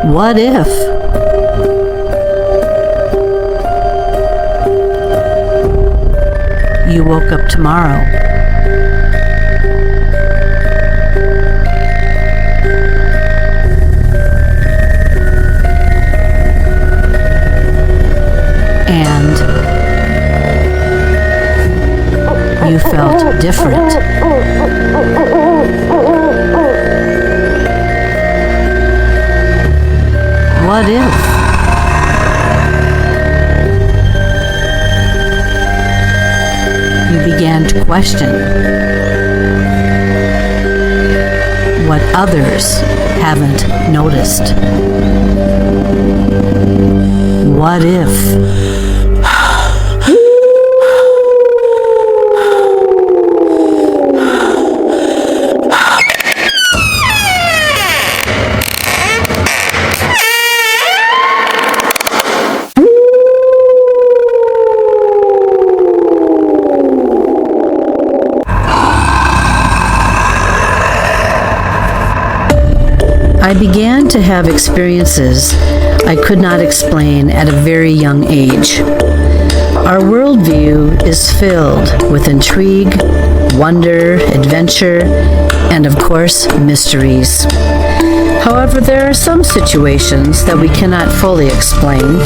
What if? You woke up tomorrow and you felt different. What if? You began to question what others haven't noticed. What if? I began to have experiences I could not explain at a very young age. Our worldview is filled with intrigue, wonder, adventure, and of course, mysteries. However, there are some situations that we cannot fully explain,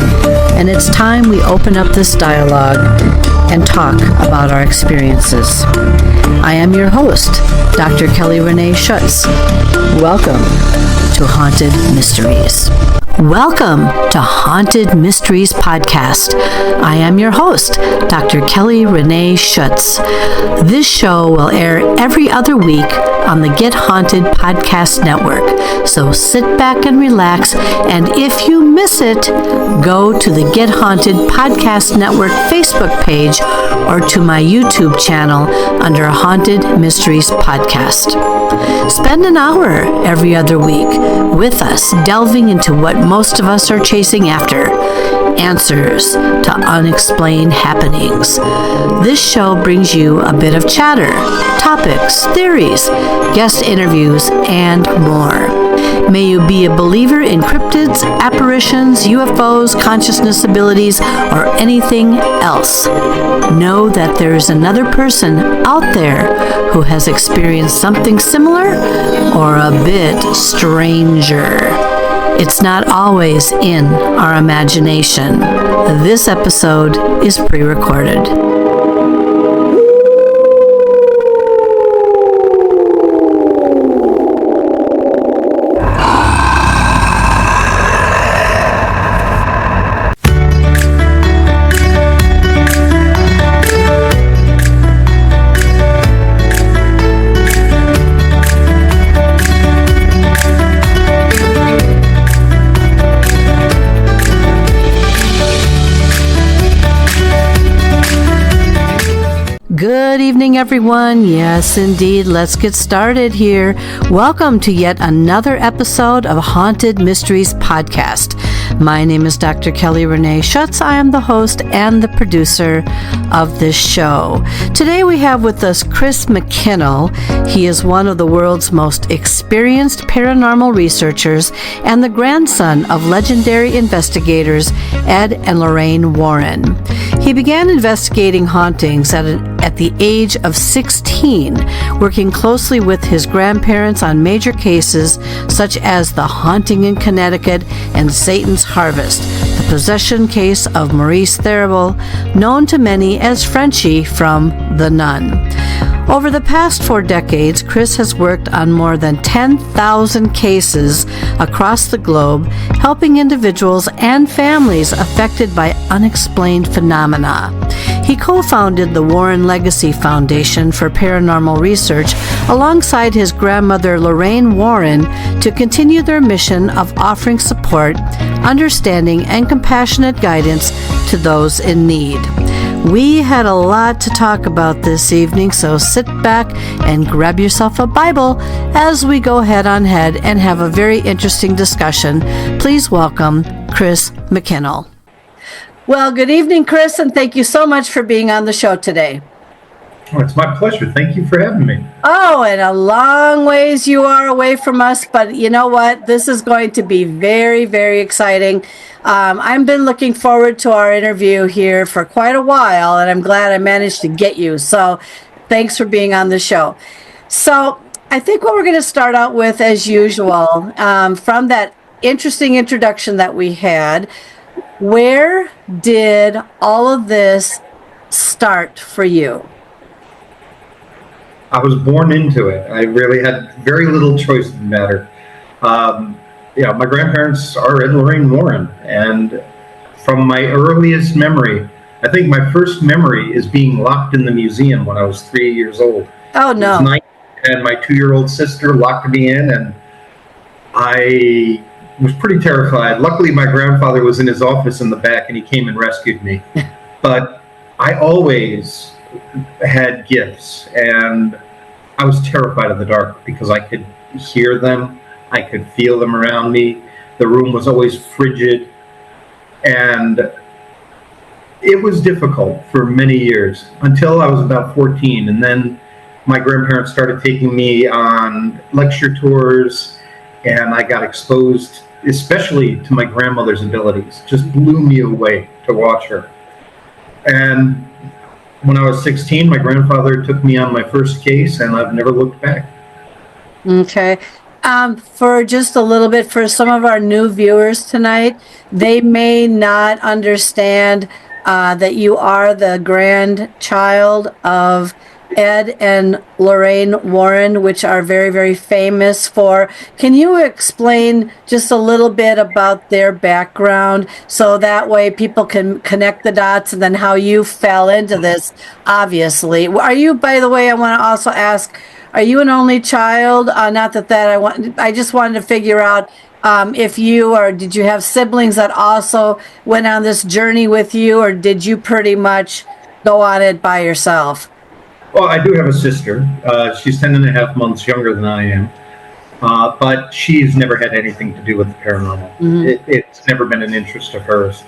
and it's time we open up this dialogue and talk about our experiences. I am your host, Dr. Kelly Renee Schutz. Welcome to Haunted Mysteries. Welcome to Haunted Mysteries Podcast. I am your host, Dr. Kelly Renee Schutz. This show will air every other week on the Get Haunted Podcast Network. So sit back and relax, and if you miss it, go to the Get Haunted Podcast Network Facebook page or to my YouTube channel under Haunted Mysteries Podcast. Spend an hour every other week with us, delving into what most of us are chasing after: answers to unexplained happenings. This show brings you a bit of chatter, topics, theories, guest interviews, and more. May you be a believer in cryptids, apparitions, UFOs, consciousness abilities, or anything else. Know that there is another person out there who has experienced something similar or a bit stranger. It's not always in our imagination. This episode is pre-recorded. Good evening, everyone. Yes, indeed. Let's get started here. Welcome to yet another episode of Haunted Mysteries Podcast. My name is Dr. Kelly Renee Schutz. I am the host and the producer of this show. Today we have with us Chris McKinnell. He is one of the world's most experienced paranormal researchers and the grandson of legendary investigators Ed and Lorraine Warren. He began investigating hauntings at the age of 16, working closely with his grandparents on major cases such as the haunting in Connecticut and Satan's Harvest, the possession case of Maurice Therivel, known to many as Frenchie from The Nun. Over the past 4 decades, Chris has worked on more than 10,000 cases across the globe, helping individuals and families affected by unexplained phenomena. He co-founded the Warren Legacy Foundation for Paranormal Research alongside his grandmother Lorraine Warren to continue their mission of offering support, understanding, and compassionate guidance to those in need. We had a lot to talk about this evening, so sit back and grab yourself a Bible as we go head on head and have a very interesting discussion. Please welcome Chris McKinnell. Well, good evening, Chris, and thank you so much for being on the show today. Oh, it's my pleasure. Thank you for having me. Oh, and a long ways you are away from us, but you know what? This is going to be very, very exciting. I've been looking forward to our interview here for quite a while, and I'm glad I managed to get you. So thanks for being on the show. So I think what we're going to start out with, as usual, from that interesting introduction that we had, where did all of this start for you? I was born into it. I really had very little choice in the matter. My grandparents are Ed and Lorraine Warren, and from my earliest memory, I think my first memory is being locked in the museum when I was 3 years old. Oh, no. It was night, and my 2-year-old sister locked me in, and I was pretty terrified. Luckily, my grandfather was in his office in the back, and he came and rescued me. But I always had gifts, and I was terrified of the dark because I could hear them, I could feel them around me. The room was always frigid, and it was difficult for many years until I was about 14, and then my grandparents started taking me on lecture tours, and I got exposed especially to my grandmother's abilities. Just blew me away to watch her. And when I was 16, my grandfather took me on my first case, and I've never looked back. Okay. For just a little bit, for some of our new viewers tonight, they may not understand that you are the grandchild of Ed and Lorraine Warren, which are very, very famous for. Can you explain just a little bit about their background so that way people can connect the dots, and then how you fell into this, obviously? Are you, by the way, I want to also ask, are you an only child? Not that I just wanted to figure out if you, or did you have siblings that also went on this journey with you, or did you pretty much go on it by yourself? Well, I do have a sister. She's 10 and a half months younger than I am. But she's never had anything to do with the paranormal. Mm-hmm. It's never been an interest of hers.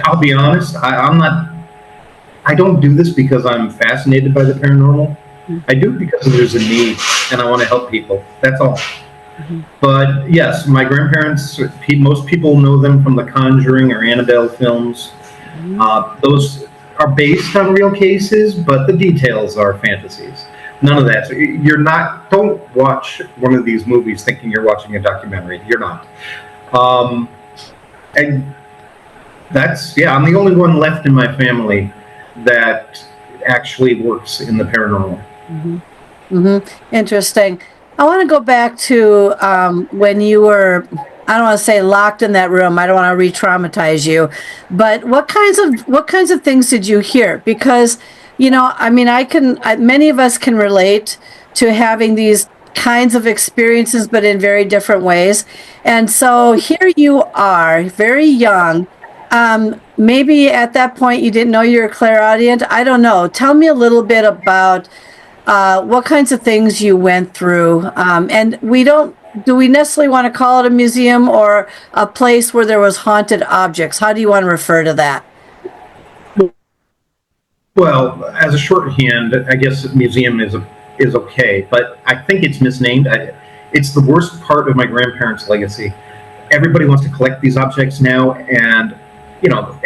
I'll be honest, I don't do this because I'm fascinated by the paranormal. Mm-hmm. I do it because there's a need, and I want to help people. That's all. Mm-hmm. But yes, my grandparents, most people know them from the Conjuring or Annabelle films. Mm-hmm. Those are based on real cases, but the details are fantasies. None of that. So don't watch one of these movies thinking you're watching a documentary. You're not. And I'm the only one left in my family that actually works in the paranormal. Mm-hmm. Mm-hmm. Interesting. I want to go back to when you were, I don't want to say locked in that room. I don't want to re-traumatize you, but what kinds of things did you hear? Because, many of us can relate to having these kinds of experiences, but in very different ways. And so here you are, very young. Maybe at that point you didn't know you were clairaudient. I don't know. Tell me a little bit about what kinds of things you went through. And do we necessarily want to call it a museum or a place where there was haunted objects? How do you want to refer to that? Well, as a shorthand, I guess museum is okay, but I think it's misnamed. It's the worst part of my grandparents' legacy. Everybody wants to collect these objects now, and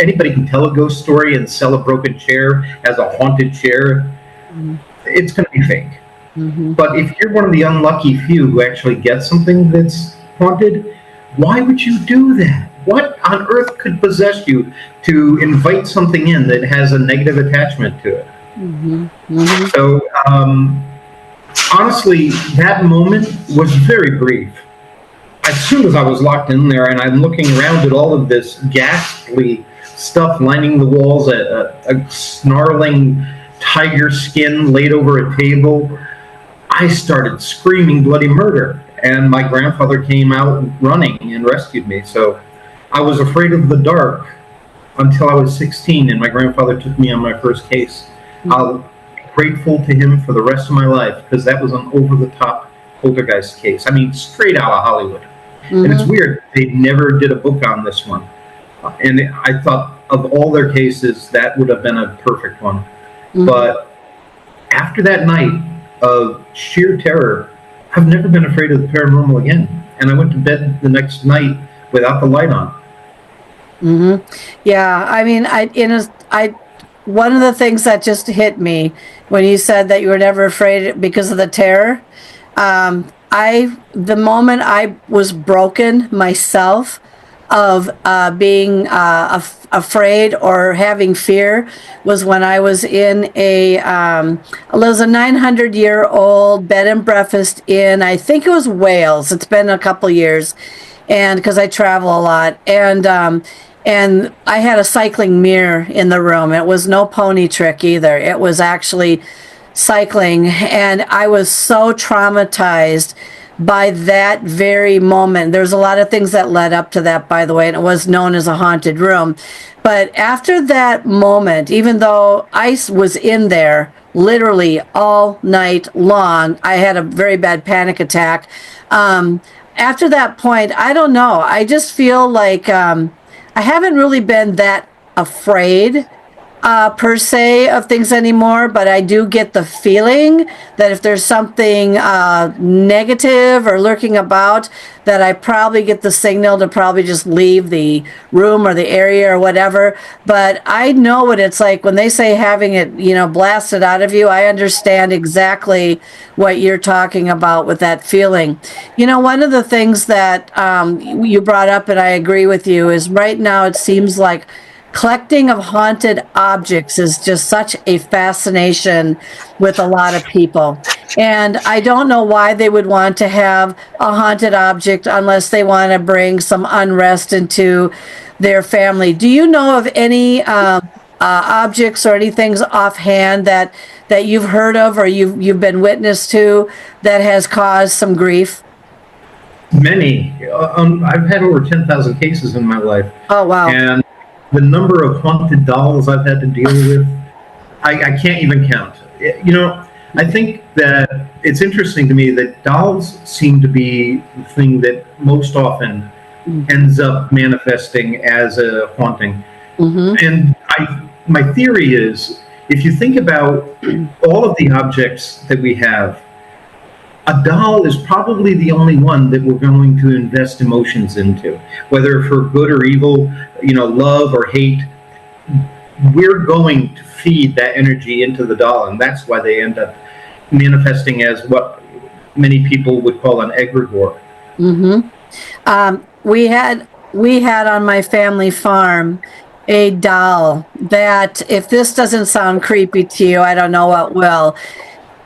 anybody can tell a ghost story and sell a broken chair as a haunted chair. Mm-hmm. It's going to be fake. Mm-hmm. But if you're one of the unlucky few who actually gets something that's haunted, why would you do that? What on earth could possess you to invite something in that has a negative attachment to it? Mm-hmm. Mm-hmm. So, honestly, that moment was very brief. As soon as I was locked in there and I'm looking around at all of this ghastly stuff lining the walls, a snarling tiger skin laid over a table, I started screaming bloody murder, and my grandfather came out running and rescued me. So I was afraid of the dark until I was 16, and my grandfather took me on my first case. Mm-hmm. I'll be grateful to him for the rest of my life, because that was an over-the-top poltergeist case. I mean, straight out of Hollywood. Mm-hmm. And it's weird, they never did a book on this one. And I thought of all their cases, that would have been a perfect one. Mm-hmm. But after that night of sheer terror, I've never been afraid of the paranormal again. And I went to bed the next night without the light on. Yeah, I mean, one of the things that just hit me when you said that you were never afraid because of the terror, the moment I was broken myself of being afraid or having fear was when I was in it was a 900-year-old bed and breakfast in, I think it was Wales. It's been a couple years, and because I travel a lot, and I had a cycling mirror in the room. It was no pony trick either. It was actually cycling, and I was so traumatized by that very moment. There's a lot of things that led up to that, by the way, and it was known as a haunted room. But after that moment, even though I was in there literally all night long, I had a very bad panic attack. After that point, I don't know. I just feel like I haven't really been that afraid per se of things anymore, but I do get the feeling that if there's something negative or lurking about, that I probably get the signal to probably just leave the room or the area or whatever. But I know what it's like when they say having it, blasted out of you. I understand exactly what you're talking about with that feeling. One of the things that you brought up, and I agree with you, is right now it seems like collecting of haunted objects is just such a fascination with a lot of people. And I don't know why they would want to have a haunted object unless they want to bring some unrest into their family. Do you know of any objects or anything offhand that you've heard of or you've been witness to that has caused some grief? Many. I've had over 10,000 cases in my life. Oh, wow. And the number of haunted dolls I've had to deal with, I can't even count. I think that it's interesting to me that dolls seem to be the thing that most often ends up manifesting as a haunting. And my theory is, if you think about all of the objects that we have, a doll is probably the only one that we're going to invest emotions into, whether for good or evil, love or hate. We're going to feed that energy into the doll, and that's why they end up manifesting as what many people would call an egregore. We had on my family farm a doll that, if this doesn't sound creepy to you, I don't know what will.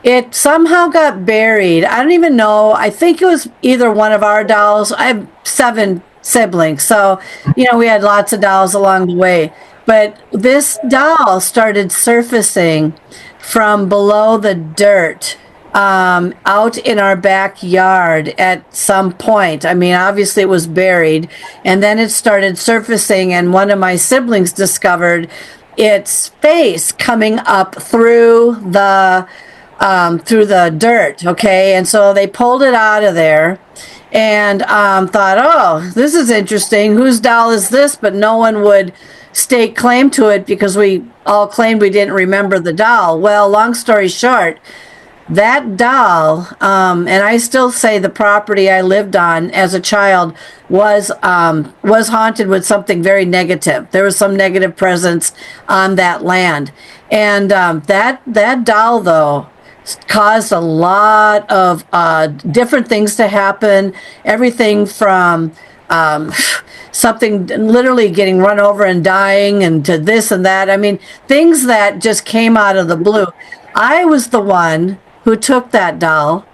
It somehow got buried. I don't even know. I think it was either one of our dolls. I have 7 siblings, so we had lots of dolls along the way. But this doll started surfacing from below the dirt out in our backyard at some point. I mean, obviously it was buried, and then it started surfacing, and one of my siblings discovered its face coming up through the dirt, okay? And so they pulled it out of there and thought, oh, this is interesting. Whose doll is this? But no one would stake claim to it because we all claimed we didn't remember the doll. Well, long story short, that doll, and I still say the property I lived on as a child was haunted with something very negative. There was some negative presence on that land. And that doll, though, caused a lot of different things to happen. Everything from something literally getting run over and dying, and to this and that. I mean, things that just came out of the blue. I was the one who took that doll,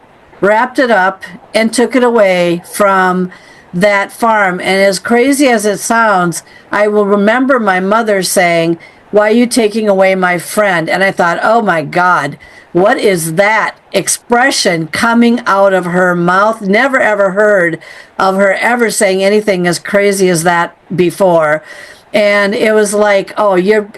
wrapped it up, and took it away from that farm. And as crazy as it sounds, I will remember my mother saying, "Why are you taking away my friend?" And I thought, oh my God, what is that expression coming out of her mouth? Never ever heard of her ever saying anything as crazy as that before. And it was like, oh, you're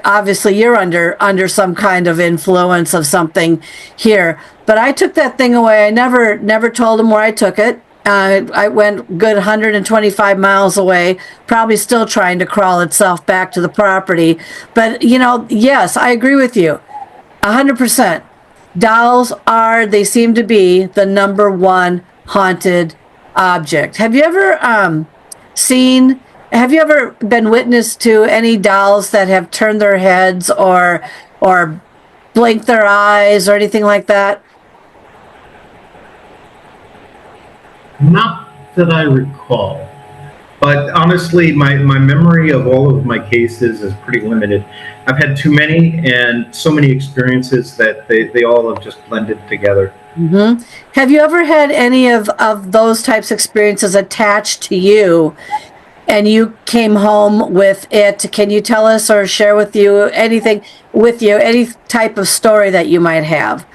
under some kind of influence of something here. But I took that thing away. I never told him where I took it. I went good 125 miles away, probably still trying to crawl itself back to the property. But, yes, I agree with you 100%. dolls they seem to be the number one haunted object. Have you ever been witness to any dolls that have turned their heads or blinked their eyes or anything like that? Not that I recall. But honestly, my memory of all of my cases is pretty limited. I've had too many and so many experiences that they all have just blended together. Mm-hmm. Have you ever had any of those types of experiences attached to you and you came home with it? Can you tell us or share with you anything with you, any type of story that you might have?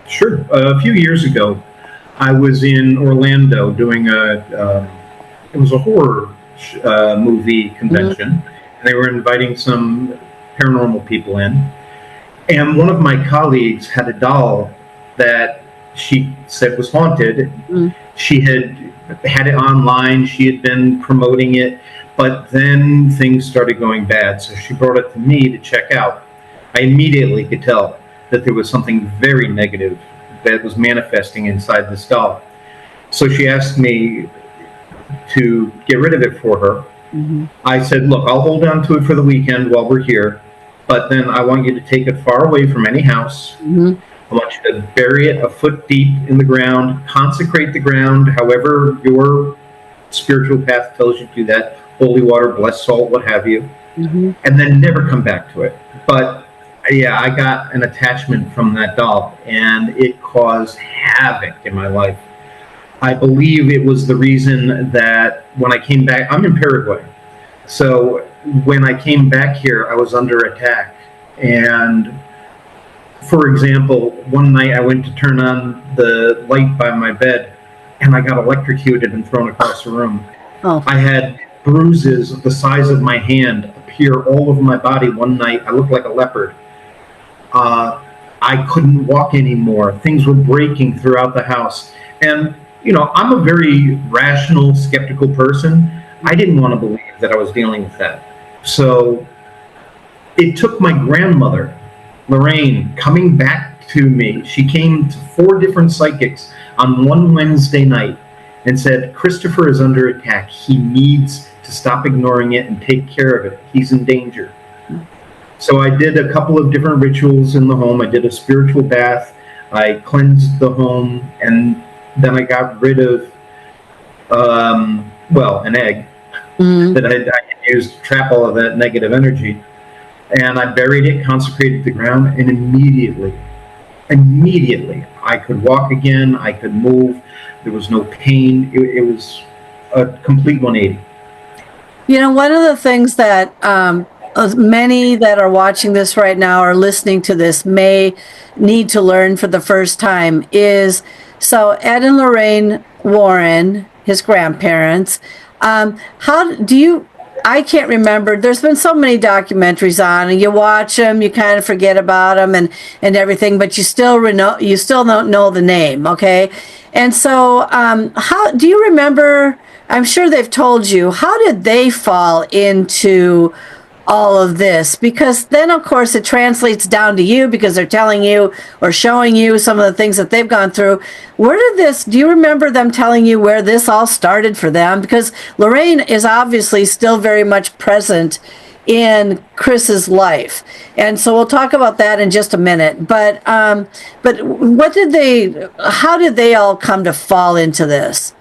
Sure. A few years ago, I was in Orlando doing it was a horror movie convention, and they were inviting some paranormal people in. And one of my colleagues had a doll that she said was haunted. She had it online. She had been promoting it, but then things started going bad. So she brought it to me to check out. I immediately could tell that there was something very negative that was manifesting inside this doll. So she asked me to get rid of it for her. I said, look, I'll hold on to it for the weekend while we're here, but then I want you to take it far away from any house. I want you to bury it a foot deep in the ground, consecrate the ground, however your spiritual path tells you to do that, holy water, blessed salt, what have you, and then never come back to it. But yeah, I got an attachment from that doll, and it caused havoc in my life. I believe it was the reason that when I came back, I'm in Paraguay. So when I came back here, I was under attack. And for example, one night I went to turn on the light by my bed and I got electrocuted and thrown across the room. I had bruises the size of my hand appear all over my body one night. I looked like a leopard. I couldn't walk anymore. Things were breaking throughout the house. And you know, I'm a very rational, skeptical person. I didn't want to believe that I was dealing with that. So it took my grandmother, Lorraine, coming back to me. She came to 4 different psychics on one Wednesday night and said, Christopher is under attack. He needs to stop ignoring it and take care of it. He's in danger. So I did a couple of different rituals in the home. I did a spiritual bath. I cleansed the home, and then I got rid of, an egg that I had used to trap all of that negative energy. And I buried it, consecrated the ground, and immediately, I could walk again. I could move. There was no pain. It was a complete 180. You know, one of the things that many that are watching this right now or listening to this may need to learn for the first time is, so Ed and Lorraine Warren, his grandparents, how do you, I can't remember, there's been so many documentaries on, and you watch them, you kind of forget about them and everything, but you still don't know the name, okay? And so how do you remember, I'm sure they've told you, how did they fall into all of this? Because then of course it translates down to you because they're telling you or showing you some of the things that they've gone through. Do you remember them telling you where this all started for them? Because Lorraine is obviously still very much present in Chris's life, and so we'll talk about that in just a minute. But how did they all come to fall into this?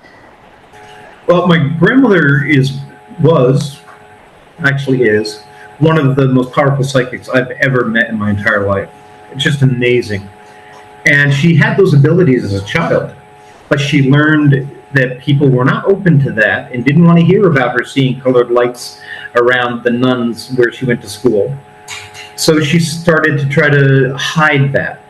Well, my grandmother was one of the most powerful psychics I've ever met in my entire life. It's just amazing. And she had those abilities as a child, but she learned that people were not open to that and didn't want to hear about her seeing colored lights around the nuns where she went to school. So she started to try to hide that.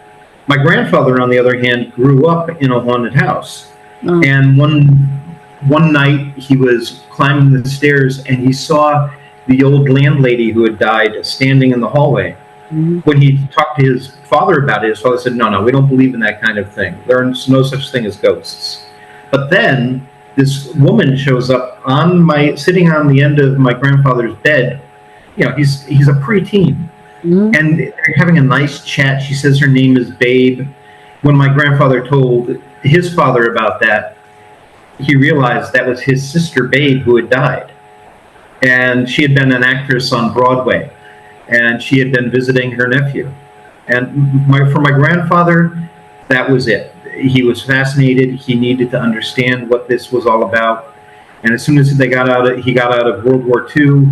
My grandfather, on the other hand, grew up in a haunted house. And one night he was climbing the stairs and he saw the old landlady who had died standing in the hallway. When he talked to his father about it, his father said, no, we don't believe in that kind of thing. There's no such thing as ghosts. But then this woman shows up sitting on the end of my grandfather's bed. You know, he's a preteen. And they're having a nice chat. She says her name is Babe. when my grandfather told his father about that, he realized that was his sister Babe who had died. And she had been an actress on Broadway, and she had been visiting her nephew. And for my grandfather, that was it. He was fascinated. He needed to understand what this was all about. And as soon as he got out of World War II,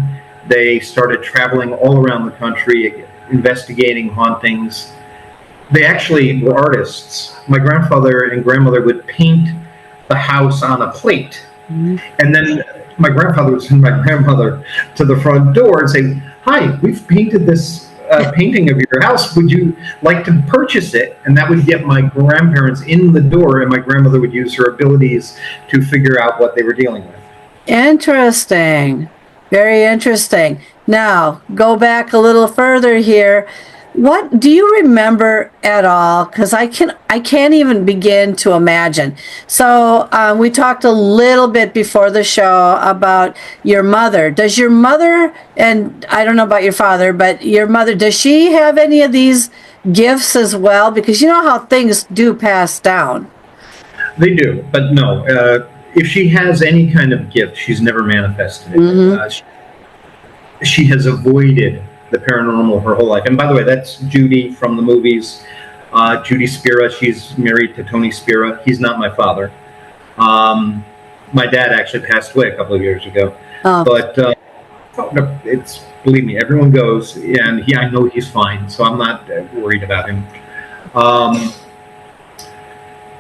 they started traveling all around the country, investigating hauntings. They actually were artists. My grandfather and grandmother would paint the house on a plate. Mm-hmm. And then my grandfather would send my grandmother to the front door and say, "Hi, we've painted this painting of your house. Would you like to purchase it?" And that would get my grandparents in the door, and my grandmother would use her abilities to figure out what they were dealing with. Interesting. Very interesting. Now, go back a little further here. What do you remember at all? Because I can't even begin to imagine. So we talked a little bit before the show about your mother. Does your mother, and I don't know about your father, but your mother, does she have any of these gifts as well? Because you know how things do pass down. They do, but no. If she has any kind of gift, she's never manifested it. Mm-hmm. She has avoided the paranormal her whole life. And by the way, that's Judy from the movies. Judy Spira, she's married to Tony Spira. He's not my father. My dad actually passed away a couple of years ago. Oh. But it's, believe me, everyone goes, and I know he's fine, so I'm not worried about him.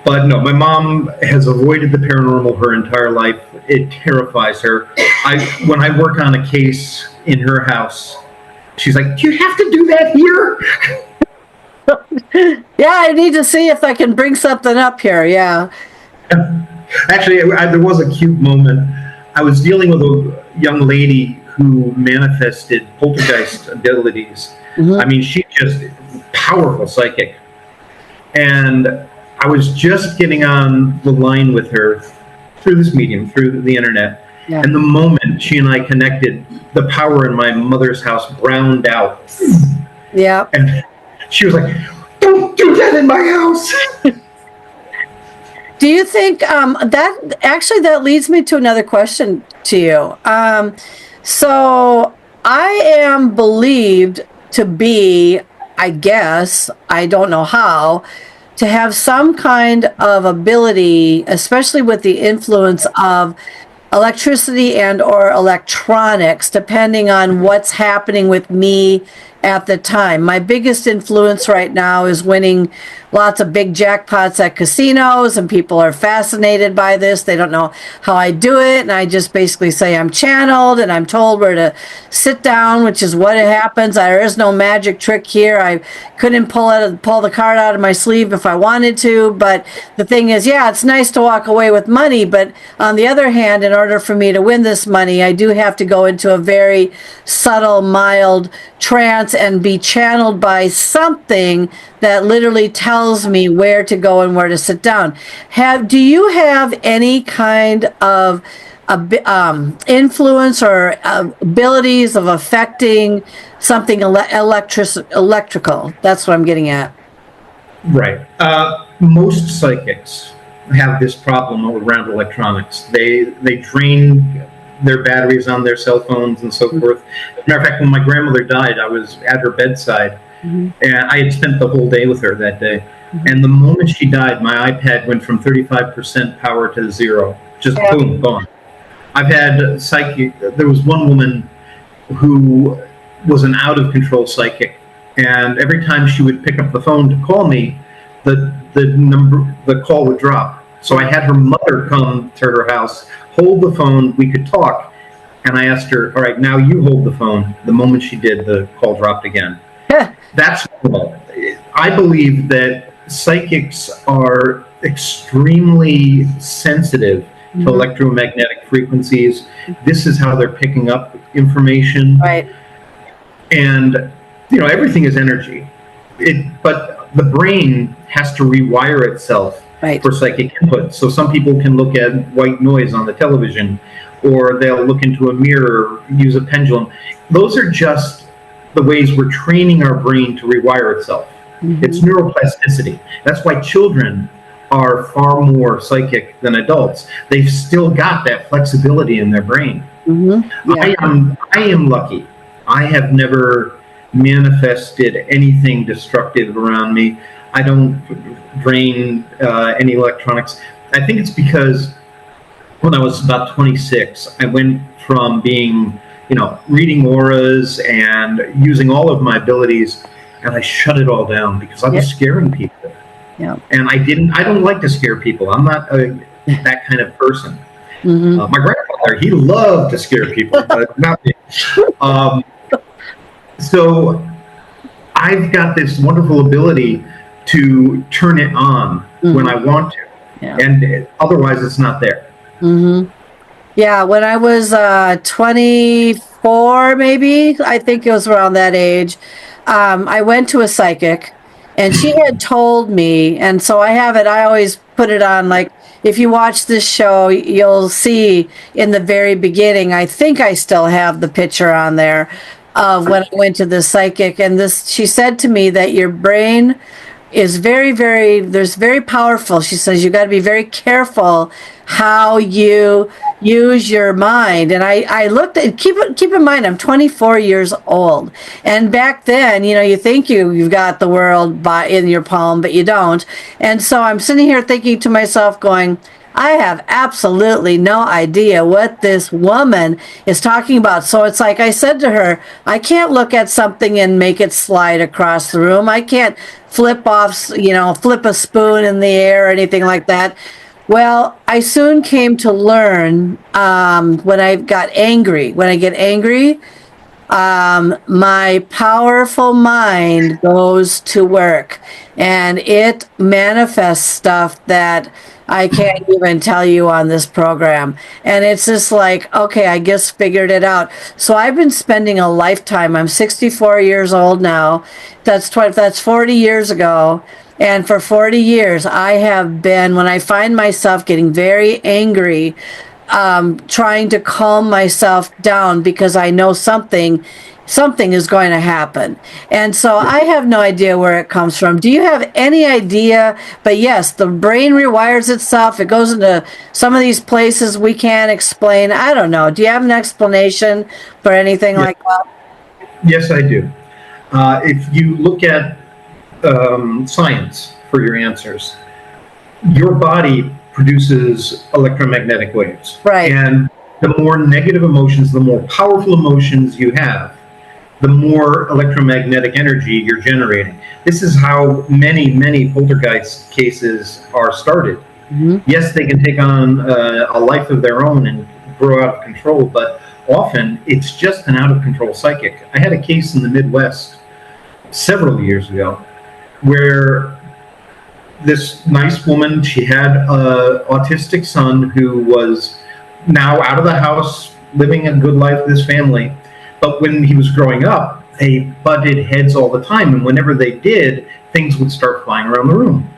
But no, my mom has avoided the paranormal her entire life. It terrifies her. When I work on a case in her house, she's like, "Do you have to do that here?" Yeah, I need to see if I can bring something up here. Yeah. Actually, there was a cute moment. I was dealing with a young lady who manifested poltergeist abilities. Mm-hmm. I mean, she's just powerful psychic. And I was just getting on the line with her through this medium, through the internet. Yeah. And the moment she and I connected, the power in my mother's house browned out. Yeah. And she was like, "Don't do that in my house." Do you think that leads me to another question to you? So I am believed to be, I guess, I don't know how, to have some kind of ability, especially with the influence of electricity and or electronics, depending on what's happening with me at the time. My biggest influence right now is winning lots of big jackpots at casinos, and people are fascinated by this. They don't know how I do it, and I just basically say I'm channeled, and I'm told where to sit down, which is what happens. There is no magic trick here. I couldn't pull the card out of my sleeve if I wanted to, but the thing is, yeah, it's nice to walk away with money, but on the other hand, in order for me to win this money, I do have to go into a very subtle, mild trance and be channeled by something that literally tells me where to go and where to sit down. Do you have any kind of influence or abilities of affecting something electrical? That's what I'm getting at. Right. Most psychics have this problem around electronics. They drain their batteries on their cell phones and so forth. As a matter of fact, when my grandmother died, I was at her bedside, mm-hmm. and I had spent the whole day with her that day. Mm-hmm. And the moment she died, my iPad went from 35% power to 0. Just boom, gone. I've had psychic. There was one woman who was an out-of-control psychic, and every time she would pick up the phone to call me, the call would drop. So I had her mother come to her house, hold the phone, we could talk, and I asked her, "All right, now you hold the phone." The moment she did, the call dropped again. That's normal. I believe that psychics are extremely sensitive mm-hmm. to electromagnetic frequencies. This is how they're picking up information. Right. And, everything is energy. But the brain has to rewire itself right. for psychic input. So some people can look at white noise on the television, or they'll look into a mirror, use a pendulum. Those are just the ways we're training our brain to rewire itself. It's neuroplasticity. That's why children are far more psychic than adults. They've still got that flexibility in their brain. I am lucky. I have never manifested anything destructive around me. I don't drain any electronics. I think it's because when I was about 26, I went from being, reading auras and using all of my abilities, and I shut it all down because I was scaring people. And I don't like to scare people. I'm not that kind of person. My grandfather, he loved to scare people, but not me. So I've got this wonderful ability to turn it on when I want to. And otherwise it's not there. Yeah, when I was 24, maybe, I think it was around that age, I went to a psychic, and she had told me, and so I have it, I always put it on, like, if you watch this show, you'll see in the very beginning, I think I still have the picture on there of when I went to the psychic, and she said to me that your brain is very, very powerful. She says you got to be very careful how you use your mind. And I looked at, keep in mind, I'm 24 years old. And back then, you think you've got the world in your palm, but you don't. And so I'm sitting here thinking to myself going, I have absolutely no idea what this woman is talking about. So it's like I said to her, I can't look at something and make it slide across the room. I can't flip a spoon in the air or anything like that. Well, I soon came to learn when I got angry. When I get angry, my powerful mind goes to work, and it manifests stuff that I can't even tell you on this program. And it's just like, okay, I just figured it out. So I've been spending a lifetime. I'm 64 years old now. That's 40 years ago. And for 40 years, I have been, when I find myself getting very angry, trying to calm myself down because I know something is going to happen. And so I have no idea where it comes from. Do you have any idea? But yes, the brain rewires itself. It goes into some of these places we can't explain. I don't know. Do you have an explanation for anything like that? Yes, I do. If you look at science for your answers, your body produces electromagnetic waves. Right. And the more negative emotions, the more powerful emotions you have, the more electromagnetic energy you're generating. This is how many poltergeist cases are started. Yes, they can take on a life of their own and grow out of control, but often it's just an out-of-control psychic. I had a case in the Midwest several years ago where this nice woman, she had an autistic son who was now out of the house, living a good life with his family. But when he was growing up, they butted heads all the time. And whenever they did, things would start flying around the room.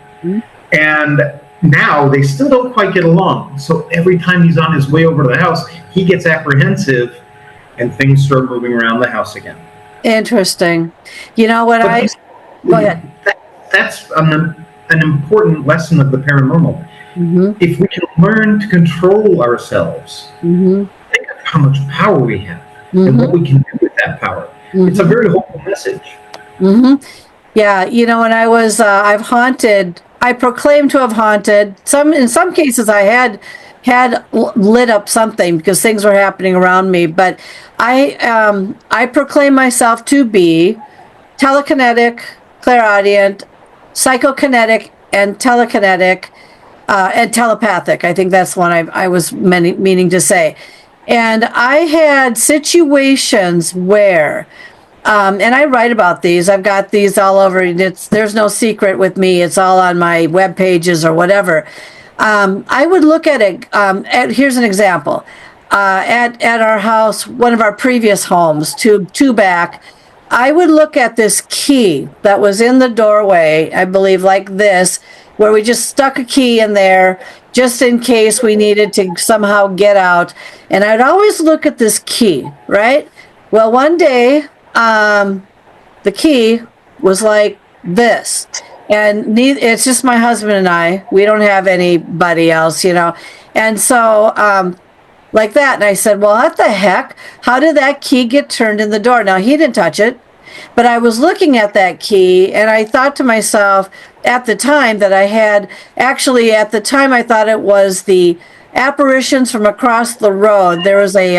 And now they still don't quite get along. So every time he's on his way over to the house, he gets apprehensive and things start moving around the house again. Interesting. You know what go ahead. That's an important lesson of the paranormal. If we can learn to control ourselves, think of how much power we have and what we can do with that power. It's a very hopeful message. Yeah, when I was, I proclaimed to have haunted. In some cases, I had lit up something because things were happening around me. But I proclaim myself to be telekinetic, clairaudient, psychokinetic, and telekinetic, and telepathic. I think that's one I was meaning to say. And I had situations where, and I write about these. I've got these all over. There's no secret with me. It's all on my web pages or whatever. I would look at it. Here's an example. At our house, one of our previous homes, two back, I would look at this key that was in the doorway, I believe like this, where we just stuck a key in there just in case we needed to somehow get out. And I'd always look at this key, right? Well, one day, the key was like this. And it's just my husband and I. We don't have anybody else, And so, like that. And I said, well, what the heck? How did that key get turned in the door? Now, he didn't touch it, but I was looking at that key, and I thought to myself at the time that at the time I thought it was the apparitions from across the road. There was a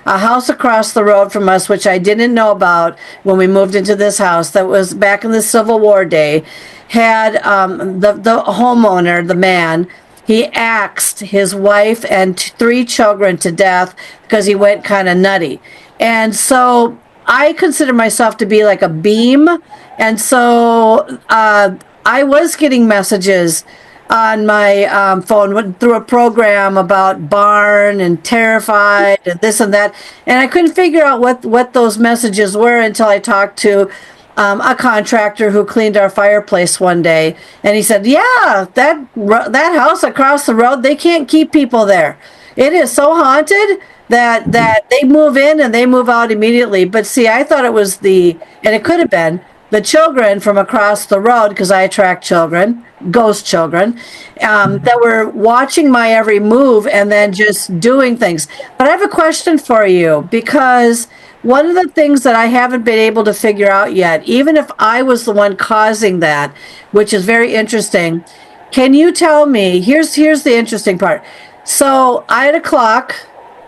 house across the road from us, which I didn't know about when we moved into this house, that was back in the Civil War day, had the homeowner, the man, he axed his wife and 3 children to death because he went kind of nutty. And so I consider myself to be like a beam. And so I was getting messages on my phone through a program about barn and terrified and this and that. And I couldn't figure out what those messages were until I talked to a contractor who cleaned our fireplace one day. And he said, yeah, that house across the road, they can't keep people there. It is so haunted that they move in and they move out immediately. But see, I thought it was and it could have been the children from across the road, because I attract children, ghost children, that were watching my every move and then just doing things. But I have a question for you, because one of the things that I haven't been able to figure out yet, even if I was the one causing that, which is very interesting, can you tell me, here's the interesting part. So I had a clock,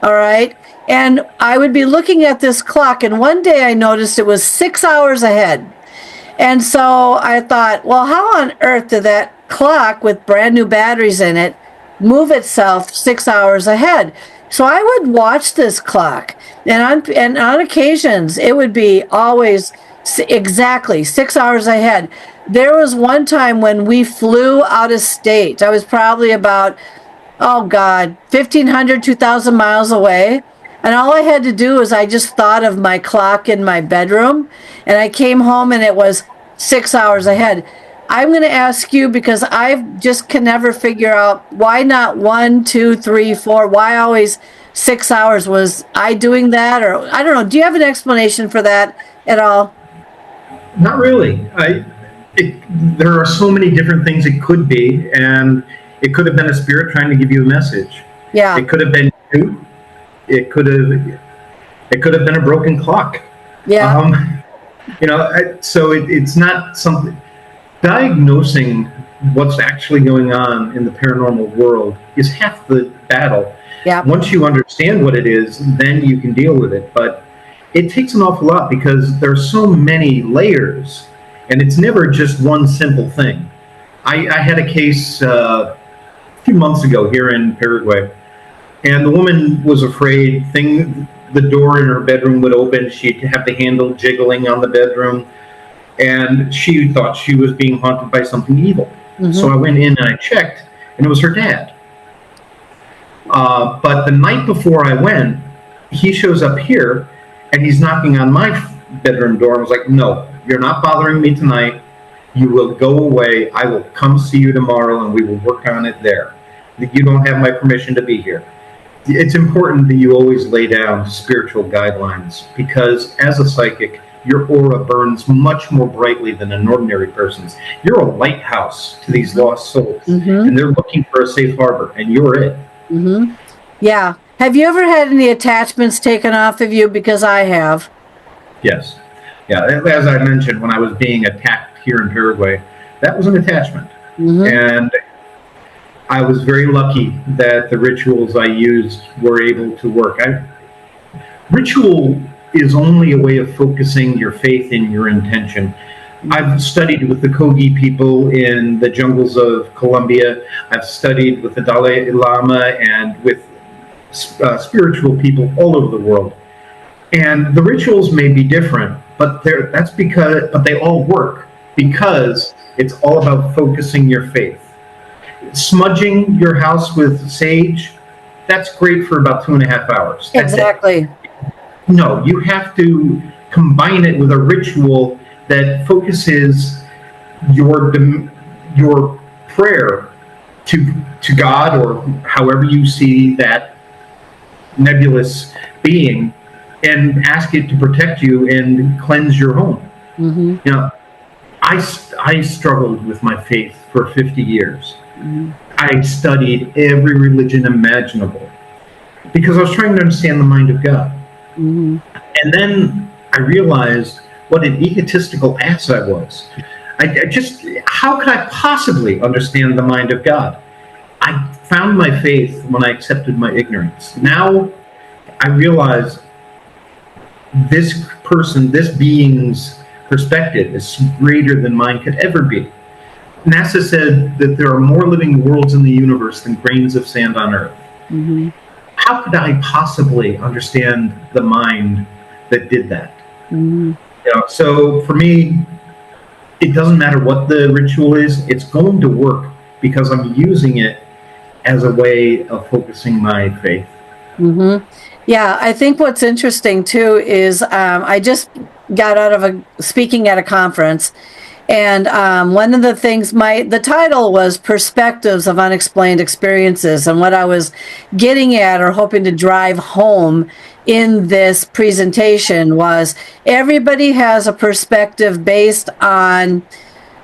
all right, and I would be looking at this clock, and one day I noticed it was 6 hours ahead. And so I thought, well, how on earth did that clock with brand new batteries in it move itself 6 hours ahead? So I would watch this clock, and on occasions it would be always exactly 6 hours ahead. There was one time when we flew out of state. I was probably about, 1,500, 2,000 miles away. And all I had to do was I just thought of my clock in my bedroom, and I came home and it was 6 hours ahead. I'm going to ask you, because I just can never figure out why not 1, 2, 3, 4, why always 6 hours? Was I doing that? Or I don't know. Do you have an explanation for that at all? Not really. There are so many different things it could be, and it could have been a spirit trying to give you a message. Yeah. It could have been you. It could have been a broken clock. Yeah. So it's not something. Diagnosing what's actually going on in the paranormal world is half the battle. Yeah. Once you understand what it is, then you can deal with it. But it takes an awful lot, because there's so many layers, and it's never just one simple thing. I had a case a few months ago here in Paraguay, and the woman was afraid the door in her bedroom would open. She'd have the handle jiggling on the bedroom, and she thought she was being haunted by something evil. Mm-hmm. So I went in and I checked, and it was her dad. But the night before I went, he shows up here, and he's knocking on my bedroom door. I was like, no, you're not bothering me tonight. You will go away. I will come see you tomorrow, and we will work on it there. You don't have my permission to be here. It's important that you always lay down spiritual guidelines, because as a psychic, your aura burns much more brightly than an ordinary person's. You're a lighthouse to these lost souls, and they're looking for a safe harbor, and you're it. Mm-hmm. Yeah. Have you ever had any attachments taken off of you? Because I have. Yes. Yeah. As I mentioned, when I was being attacked here in Paraguay, that was an attachment. Mm-hmm. And I was very lucky that the rituals I used were able to work. Ritual is only a way of focusing your faith in your intention. I've studied with the Kogi people in the jungles of Colombia. I've studied with the Dalai Lama and with spiritual people all over the world. And the rituals may be different, but they all work, because it's all about focusing your faith. Smudging your house with sage, that's great for about 2.5 hours. That's exactly. It. No, you have to combine it with a ritual that focuses your prayer to God, or however you see that nebulous being, and ask it to protect you and cleanse your home. Mm-hmm. I struggled with my faith for 50 years. I studied every religion imaginable because I was trying to understand the mind of God. And then I realized what an egotistical ass I was. I just, how could I possibly understand the mind of God? I found my faith when I accepted my ignorance. Now I realize this being's perspective is greater than mine could ever be. NASA said that there are more living worlds in the universe than grains of sand on Earth. How could I possibly understand the mind that did that? So for me, it doesn't matter what the ritual is, it's going to work because I'm using it as a way of focusing my faith. Yeah, I think what's interesting too is I just got out of speaking at a conference, and one of the things, the title was Perspectives of Unexplained Experiences, and what I was getting at or hoping to drive home in this presentation was everybody has a perspective based on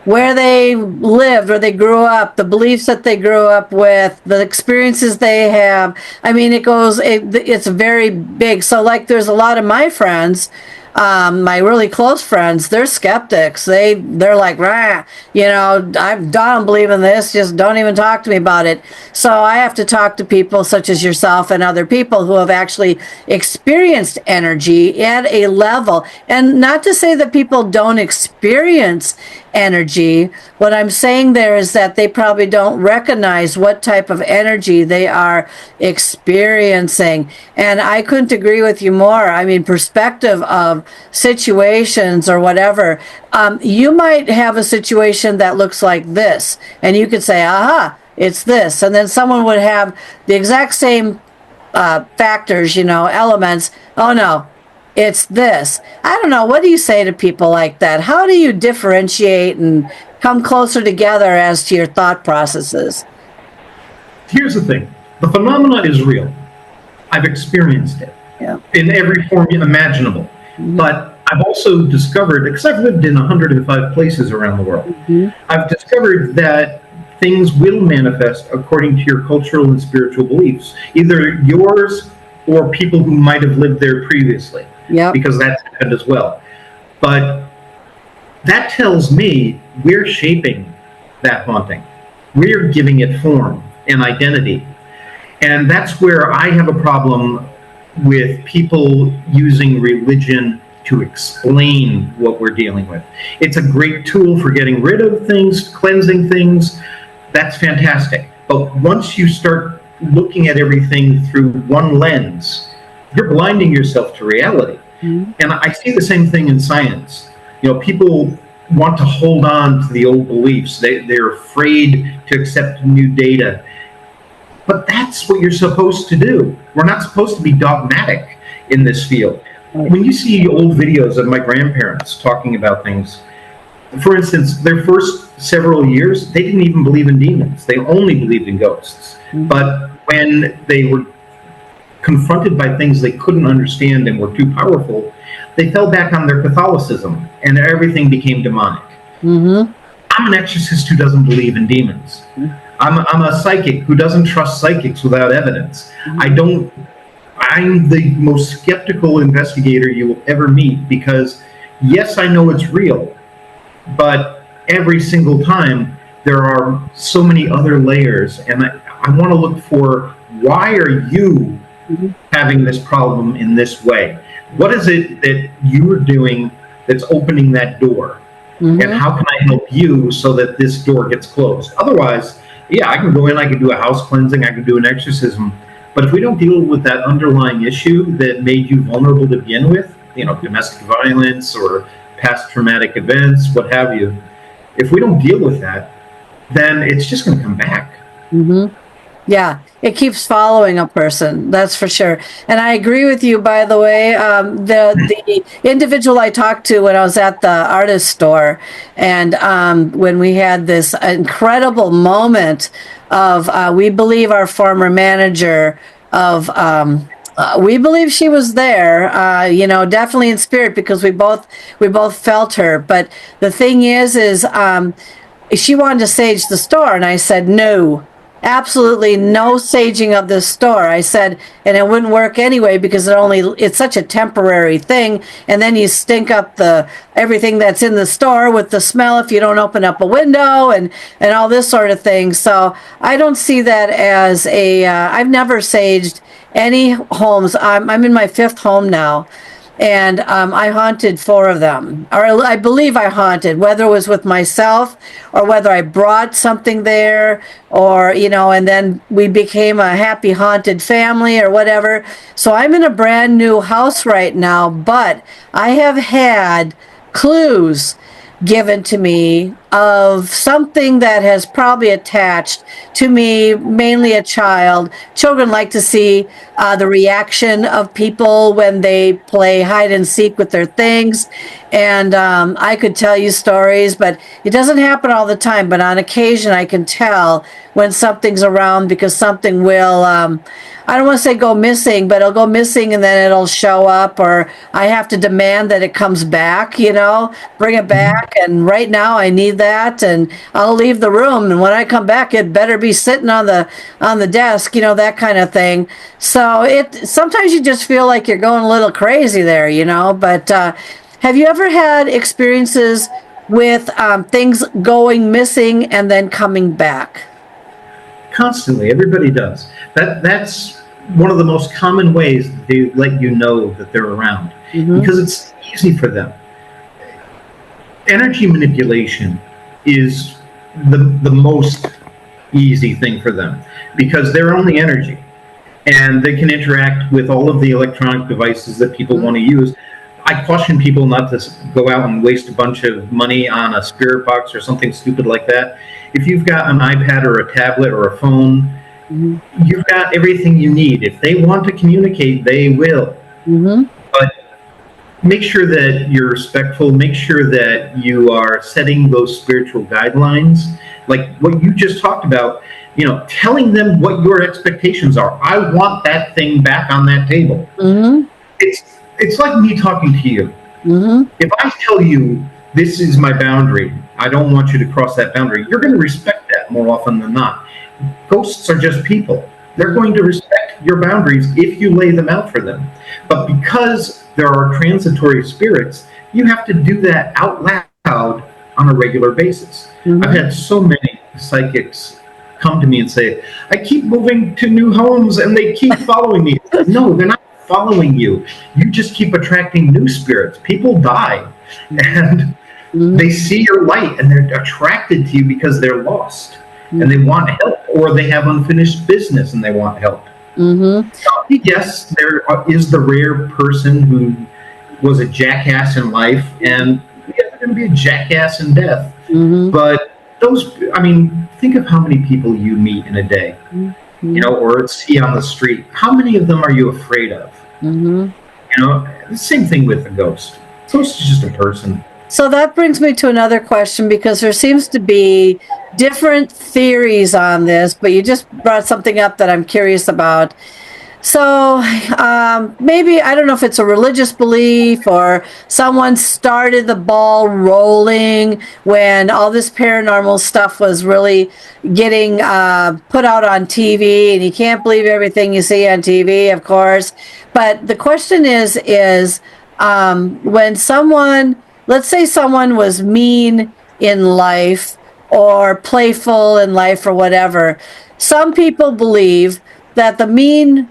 where they lived or they grew up, the beliefs that they grew up with, the experiences they have. I mean, it's very big. So like there's a lot of my friends, my really close friends, they're skeptics. They're like, rah, I don't believe in this. Just don't even talk to me about it. So I have to talk to people such as yourself and other people who have actually experienced energy at a level. And not to say that people don't experience energy. What I'm saying there is that they probably don't recognize what type of energy they are experiencing. And I couldn't agree with you more. I mean, perspective of situations or whatever. You might have a situation that looks like this, and you could say, aha, it's this. And then someone would have the exact same factors, elements. Oh, no. It's this. I don't know. What do you say to people like that? How do you differentiate and come closer together as to your thought processes? Here's the thing. The phenomena is real. I've experienced it in every form imaginable. But I've also discovered, because I've lived in 105 places around the world, I've discovered that things will manifest according to your cultural and spiritual beliefs, either yours or people who might have lived there previously. Because that's happened as well. But that tells me we're shaping that haunting. We're giving it form and identity. And that's where I have a problem with people using religion to explain what we're dealing with. It's a great tool for getting rid of things, cleansing things. That's fantastic. But once you start looking at everything through one lens, you're blinding yourself to reality. And I see the same thing in science. People want to hold on to the old beliefs. They're afraid to accept new data. But that's what you're supposed to do. We're not supposed to be dogmatic in this field. When you see old videos of my grandparents talking about things, for instance, their first several years, they didn't even believe in demons. They only believed in ghosts. But when they were confronted by things they couldn't understand and were too powerful, they fell back on their Catholicism and everything became demonic. I'm an exorcist who doesn't believe in demons. I'm a psychic who doesn't trust psychics without evidence. I'm the most skeptical investigator you will ever meet because, yes, I know it's real, but every single time there are so many other layers, and I want to look for, why are you having this problem in this way? What is it that you are doing that's opening that door? And how can I help you so that this door gets closed? Otherwise, I can go in, I can do a house cleansing, I can do an exorcism. But if we don't deal with that underlying issue that made you vulnerable to begin with, domestic violence or past traumatic events, what have you, if we don't deal with that, then it's just going to come back. Yeah, it keeps following a person, that's for sure. And I agree with you, by the way. The individual I talked to when I was at the artist store, and when we had this incredible moment of, we believe our former manager of We believe she was there, definitely in spirit, because we both felt her. But the thing is she wanted to sage the store, and I said no. Absolutely no saging of this store. I said, and it wouldn't work anyway because it's such a temporary thing, and then you stink up everything that's in the store with the smell if you don't open up a window and all this sort of thing. So I don't see that as I've never saged any homes. I'm in my 5th home now. And I haunted 4 of them, or I believe I haunted, whether it was with myself or whether I brought something there, or, and then we became a happy haunted family or whatever. So I'm in a brand new house right now, but I have had clues given to me of something that has probably attached to me, mainly a child. Children like to see the reaction of people when they play hide and seek with their things. And I could tell you stories, but it doesn't happen all the time. But on occasion, I can tell when something's around, because something will, I don't want to say go missing, but it'll go missing and then it'll show up, or I have to demand that it comes back, bring it back. And right now I need that, and I'll leave the room. And when I come back, it better be sitting on the desk, that kind of thing. So sometimes you just feel like you're going a little crazy there, but have you ever had experiences with things going missing and then coming back? Constantly. Everybody does. That's one of the most common ways that they let you know that they're around, because it's easy for them. Energy manipulation is the most easy thing for them, because they're only energy, and they can interact with all of the electronic devices that people want to use. I caution people not to go out and waste a bunch of money on a spirit box or something stupid like that. If you've got an iPad or a tablet or a phone, you've got everything you need. If they want to communicate, they will. But make sure that you're respectful. Make sure that you are setting those spiritual guidelines, like what you just talked about. Telling them what your expectations are. I want that thing back on that table. It's like me talking to you. If I tell you this is my boundary, I don't want you to cross that boundary, you're going to respect that more often than not. Ghosts are just people. They're going to respect your boundaries if you lay them out for them. But because there are transitory spirits, you have to do that out loud on a regular basis. I've had so many psychics come to me and say, I keep moving to new homes and they keep following me. No, they're not following you. You just keep attracting new spirits. People die and they see your light and they're attracted to you because they're lost and they want help, or they have unfinished business and they want help. Yes, there is the rare person who was a jackass in life, and they're going to be a jackass in death. But think of how many people you meet in a day, or see on the street. How many of them are you afraid of? The same thing with a ghost. Ghost is just a person. So that brings me to another question, because there seems to be different theories on this, but you just brought something up that I'm curious about. So maybe, I don't know if it's a religious belief or someone started the ball rolling when all this paranormal stuff was really getting put out on TV, and you can't believe everything you see on TV, of course. But the question is when someone, let's say someone was mean in life or playful in life or whatever, some people believe that the mean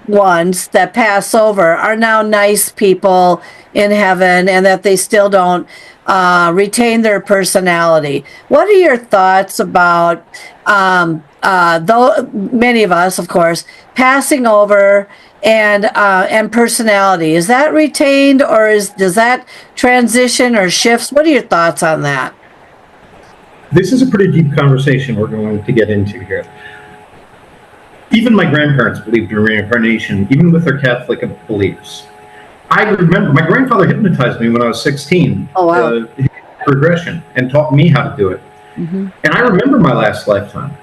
ones that pass over are now nice people in heaven, and that they still don't retain their personality. What are your thoughts about, though many of us, of course, passing over and personality? Is that retained, or does that transition or shifts? What are your thoughts on that? This is a pretty deep conversation we're going to get into here. Even my grandparents believed in reincarnation, even with their Catholic beliefs. I remember my grandfather hypnotized me when I was 16. Oh, wow. Regression, and taught me how to do it. And I remember my last lifetime,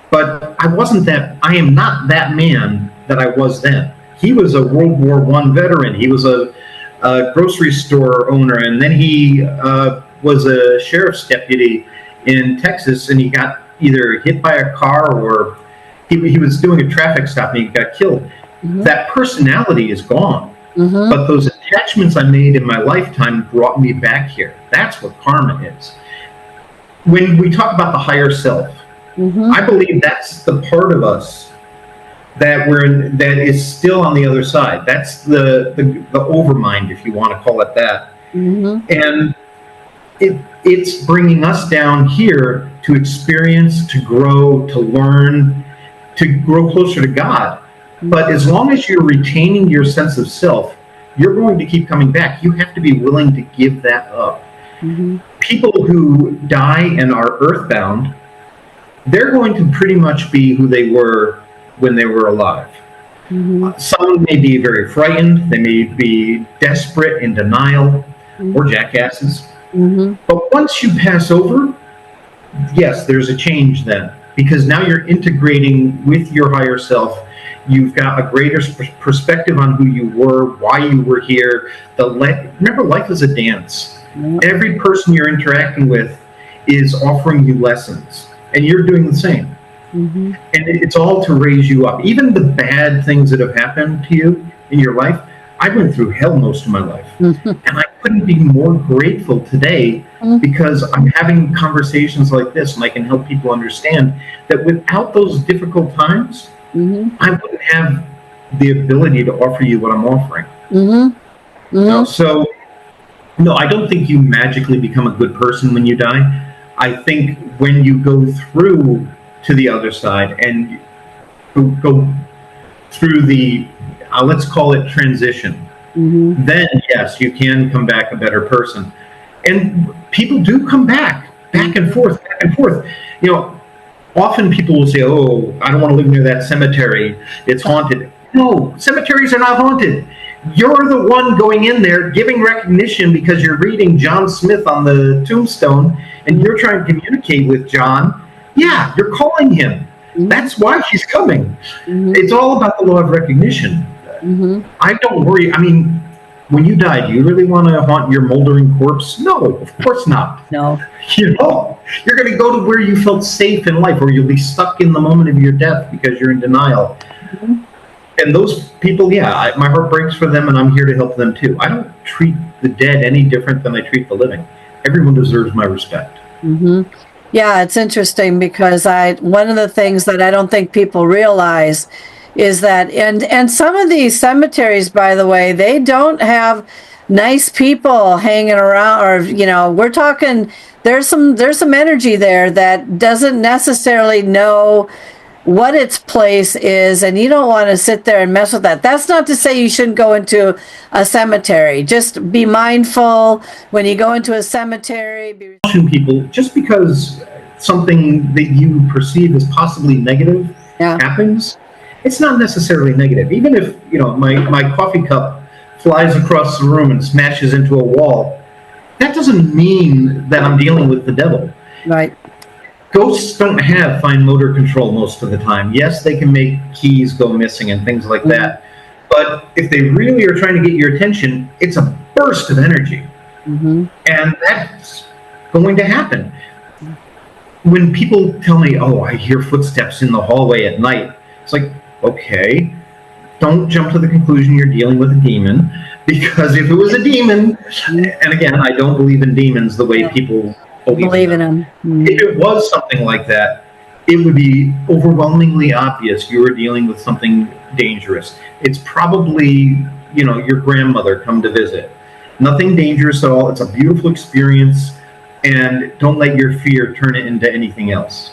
but I am not that man that I was then. he was a World War I veteran. He was a grocery store owner, and then he was a sheriff's deputy in Texas, and he got either hit by a car or he was doing a traffic stop and he got killed. That personality is gone. But those attachments I made in my lifetime brought me back here. That's what karma is. When we talk about the higher self, I believe that's the part of us that that is still on the other side. That's the overmind, if you want to call it that. And it's bringing us down here to experience, to grow, to learn, to grow closer to God. But as long as you're retaining your sense of self, you're going to keep coming back. You have to be willing to give that up. People who die and are earthbound, they're going to pretty much be who they were when they were alive. Some may be very frightened, they may be desperate, in denial, or jackasses. But once you pass over, yes, there's a change then, because now you're integrating with your higher self. You've got a greater perspective on who you were, why you were here. Remember, life is a dance. Every person you're interacting with is offering you lessons, and you're doing the same. And it's all to raise you up. Even the bad things that have happened to you in your life, I went through hell most of my life. And I couldn't be more grateful today because I'm having conversations like this, and I can help people understand that without those difficult times, I wouldn't have the ability to offer you what I'm offering. So, no, I don't think you magically become a good person when you die. I think when you go through to the other side and go through the, let's call it transition, then yes, you can come back a better person. And people do come back and forth. You know, often people will say, oh, I don't want to live near that cemetery. It's haunted. No, cemeteries are not haunted. You're the one going in there giving recognition because you're reading John Smith on the tombstone and you're trying to communicate with John. Yeah, you're calling him. That's why he's coming. It's all about the law of recognition. I don't worry. I mean, when you die, do you really want to haunt your moldering corpse? No, of course not. No. You know, you're going to go to where you felt safe in life, or you'll be stuck in the moment of your death because you're in denial. And those people, yeah, my heart breaks for them, and I'm here to help them too. I don't treat the dead any different than I treat the living. Everyone deserves my respect. Yeah, it's interesting because one of the things that I don't think people realize is that, and some of these cemeteries, by the way, they don't have nice people hanging around, or, you know, we're talking, there's some energy there that doesn't necessarily know what its place is, and you don't want to sit there and mess with that. That's not to say you shouldn't go into a cemetery. Just be mindful when you go into a cemetery. People, just because something that you perceive as possibly negative happens, it's not necessarily negative. Even if, you know, my coffee cup flies across the room and smashes into a wall, that doesn't mean that I'm dealing with the devil. Right. Ghosts don't have fine motor control most of the time. Yes, they can make keys go missing and things like that. But if they really are trying to get your attention, it's a burst of energy. And that's going to happen. When people tell me, oh, I hear footsteps in the hallway at night, it's like, okay, don't jump to the conclusion you're dealing with a demon, because if it was a demon, and again, I don't believe in demons the way people believe in them. If it was something like that, it would be overwhelmingly obvious you were dealing with something dangerous. It's probably, you know, your grandmother come to visit. Nothing dangerous at all. It's a beautiful experience, and don't let your fear turn it into anything else.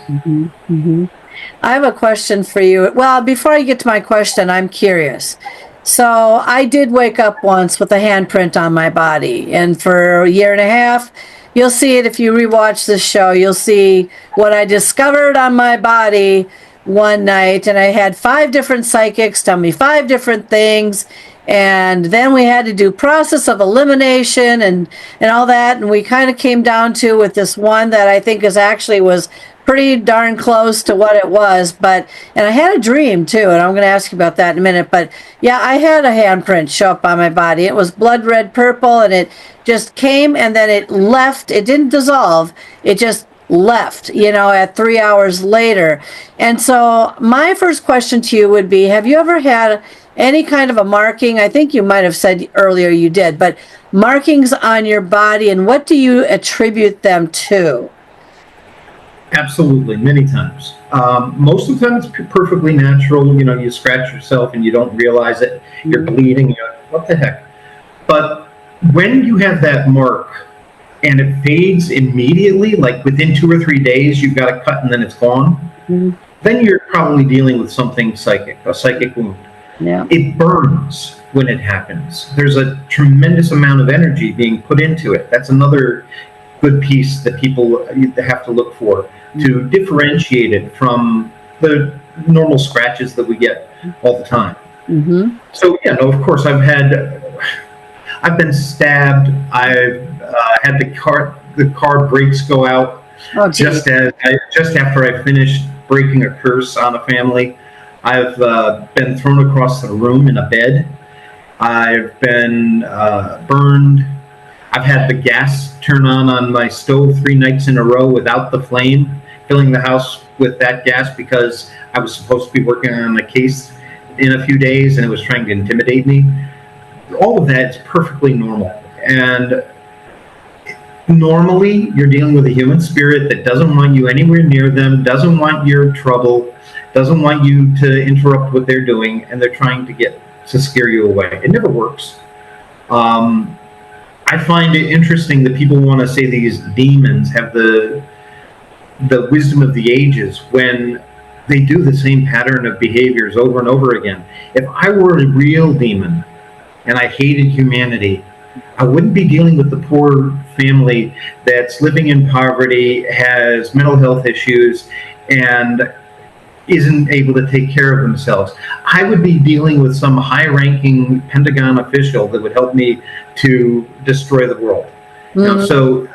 I have a question for you. Well, before I get to my question, I'm curious. So I did wake up once with a handprint on my body, and for a year and a half, you'll see it if you rewatch this show. You'll see what I discovered on my body one night, and I had 5 different psychics tell me 5 different things, and then we had to do process of elimination and all that, and we kind of came down to with this one that I think was pretty darn close to what it was, and I had a dream too, and I'm going to ask you about that in a minute, but yeah, I had a handprint show up on my body. It was blood red purple, and it just came, and then it left. It didn't dissolve. It just left, at 3 hours later. And so my first question to you would be, have you ever had any kind of a marking? I think you might have said earlier you did, but markings on your body, and what do you attribute them to? Absolutely, many times. Most of the time it's perfectly natural. You scratch yourself and you don't realize it. You're bleeding. You're like, what the heck? But when you have that mark and it fades immediately, like within 2 or 3 days, you've got a cut and then it's gone, then you're probably dealing with something psychic, a psychic wound. Yeah. It burns when it happens. There's a tremendous amount of energy being put into it. That's another good piece that people have to look for to differentiate it from the normal scratches that we get all the time. So of course I've been stabbed. I've had the car brakes go out just after I finished breaking a curse on a family. I've been thrown across the room in a bed. I've been burned. I've had the gas turn on my stove 3 nights in a row without the flame, filling the house with that gas because I was supposed to be working on a case in a few days and it was trying to intimidate me. All of that is perfectly normal. And normally you're dealing with a human spirit that doesn't want you anywhere near them, doesn't want your trouble, doesn't want you to interrupt what they're doing, and they're trying to scare you away. It never works. I find it interesting that people want to say these demons have the wisdom of the ages when they do the same pattern of behaviors over and over again. If I were a real demon and I hated humanity, I wouldn't be dealing with the poor family that's living in poverty, has mental health issues, and isn't able to take care of themselves. I would be dealing with some high-ranking Pentagon official that would help me to destroy the world. So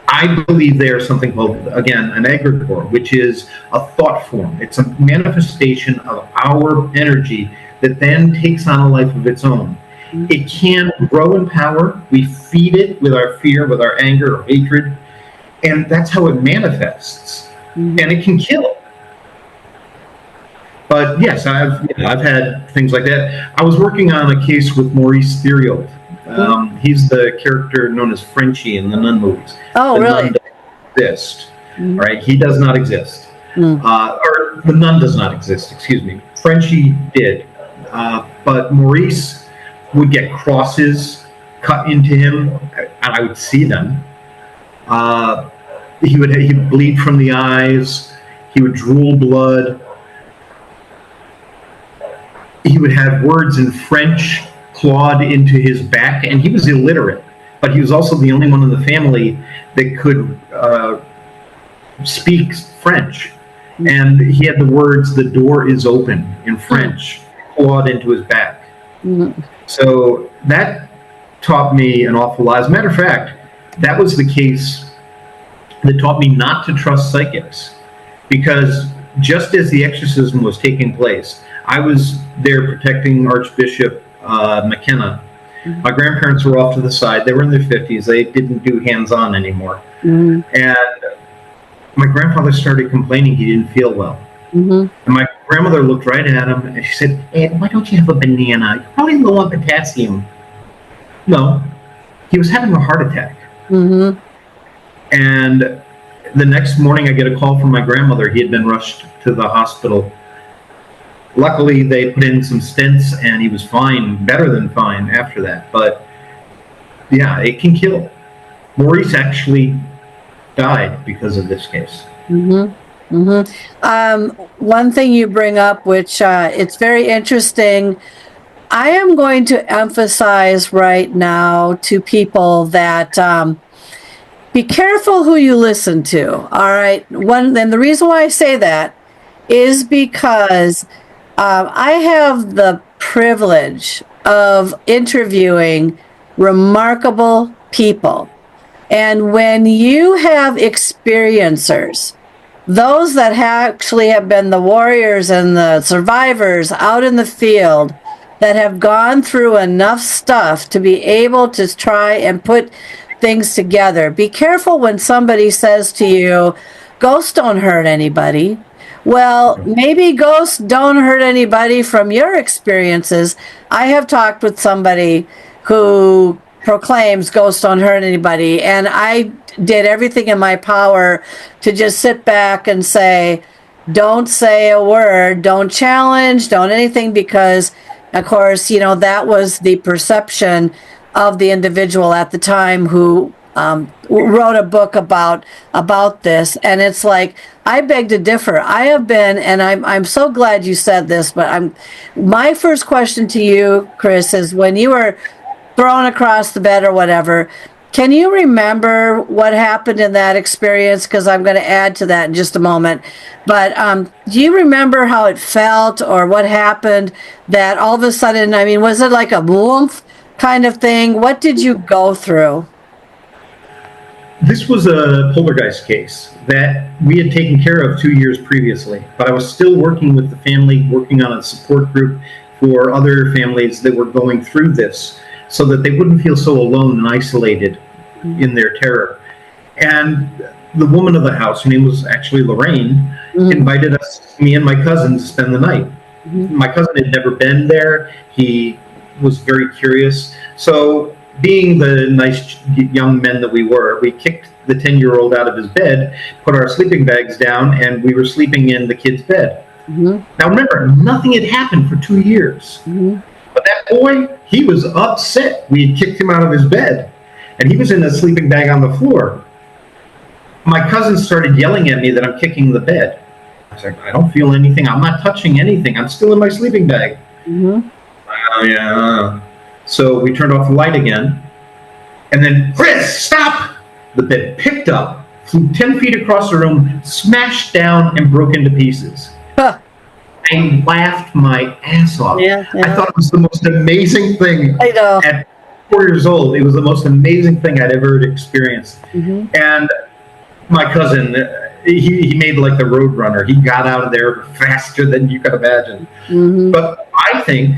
I believe there's something called, again, an egregore, which is a thought form. It's a manifestation of our energy that then takes on a life of its own. It can grow in power. We feed it with our fear, with our anger or hatred, and that's how it manifests. And it can kill. But yes, I've had things like that. I was working on a case with Maurice Theriault. He's the character known as Frenchie in the Nun movies. Oh, the really? Nun doesn't exist. Right? He does not exist. Or the Nun does not exist, excuse me. Frenchie did. But Maurice would get crosses cut into him, and I would see them. He'd bleed from the eyes. He would drool blood. He would have words in French clawed into his back, and he was illiterate, but he was also the only one in the family that could speak French. And he had the words, "The door is open," in French, clawed into his back. So that taught me an awful lot. As a matter of fact, that was the case that taught me not to trust psychics, because just as the exorcism was taking place, I was there protecting Archbishop McKenna. My grandparents were off to the side. They were in their 50s. They didn't do hands-on anymore. And my grandfather started complaining he didn't feel well. And my grandmother looked right at him and she said, "Ed, why don't you have a banana? You're probably low on potassium." No, he was having a heart attack. And the next morning I get a call from my grandmother. He had been rushed to the hospital. Luckily, they put in some stents, and he was fine, better than fine after that. But, yeah, it can kill. Maurice actually died because of this case. One thing you bring up, which it's very interesting, I am going to emphasize right now to people that be careful who you listen to, all right? And the reason why I say that is because I have the privilege of interviewing remarkable people And when you have experiencers, those that actually have been the warriors and the survivors out in the field that have gone through enough stuff to be able to try and put things together. Be careful when somebody says to you, ghosts don't hurt anybody. Well, maybe ghosts don't hurt anybody from your experiences. I have talked with somebody who proclaims ghosts don't hurt anybody, and I did everything in my power to just sit back and say, don't say a word, don't challenge, don't anything, because of course, you know, that was the perception of the individual at the time who wrote a book about this. And it's like, I beg to differ. I have been, and I'm so glad you said this, but my first question to you, Chris, is when you were thrown across the bed or whatever, can you remember what happened in that experience? Because I'm going to add to that in just a moment. But do you remember how it felt or what happened that all of a sudden, I mean, was it like a woof kind of thing? What did you go through? This was a poltergeist case that we had taken care of 2 years previously, but I was still working with the family, working on a support group for other families that were going through this so that they wouldn't feel so alone and isolated in their terror. And the woman of the house, her name was actually Lorraine, invited us, me and my cousin, to spend the night. My cousin had never been there. He was very curious. So being the nice young men that we were, we kicked the 10-year-old out of his bed, put our sleeping bags down, and we were sleeping in the kid's bed. Now remember, nothing had happened for 2 years. But that boy, he was upset. We had kicked him out of his bed, and he was in a sleeping bag on the floor. My cousin started yelling at me that I'm kicking the bed. I was like, I don't feel anything. I'm not touching anything. I'm still in my sleeping bag. Oh, yeah. So we turned off the light again. And then, Chris, stop! The bed picked up, flew 10 feet across the room, smashed down, and broke into pieces. Huh. I laughed my ass off. Yeah. I thought it was the most amazing thing. I know. At 4 years old, it was the most amazing thing I'd ever experienced. And my cousin, he made like the road runner. He got out of there faster than you could imagine. But I think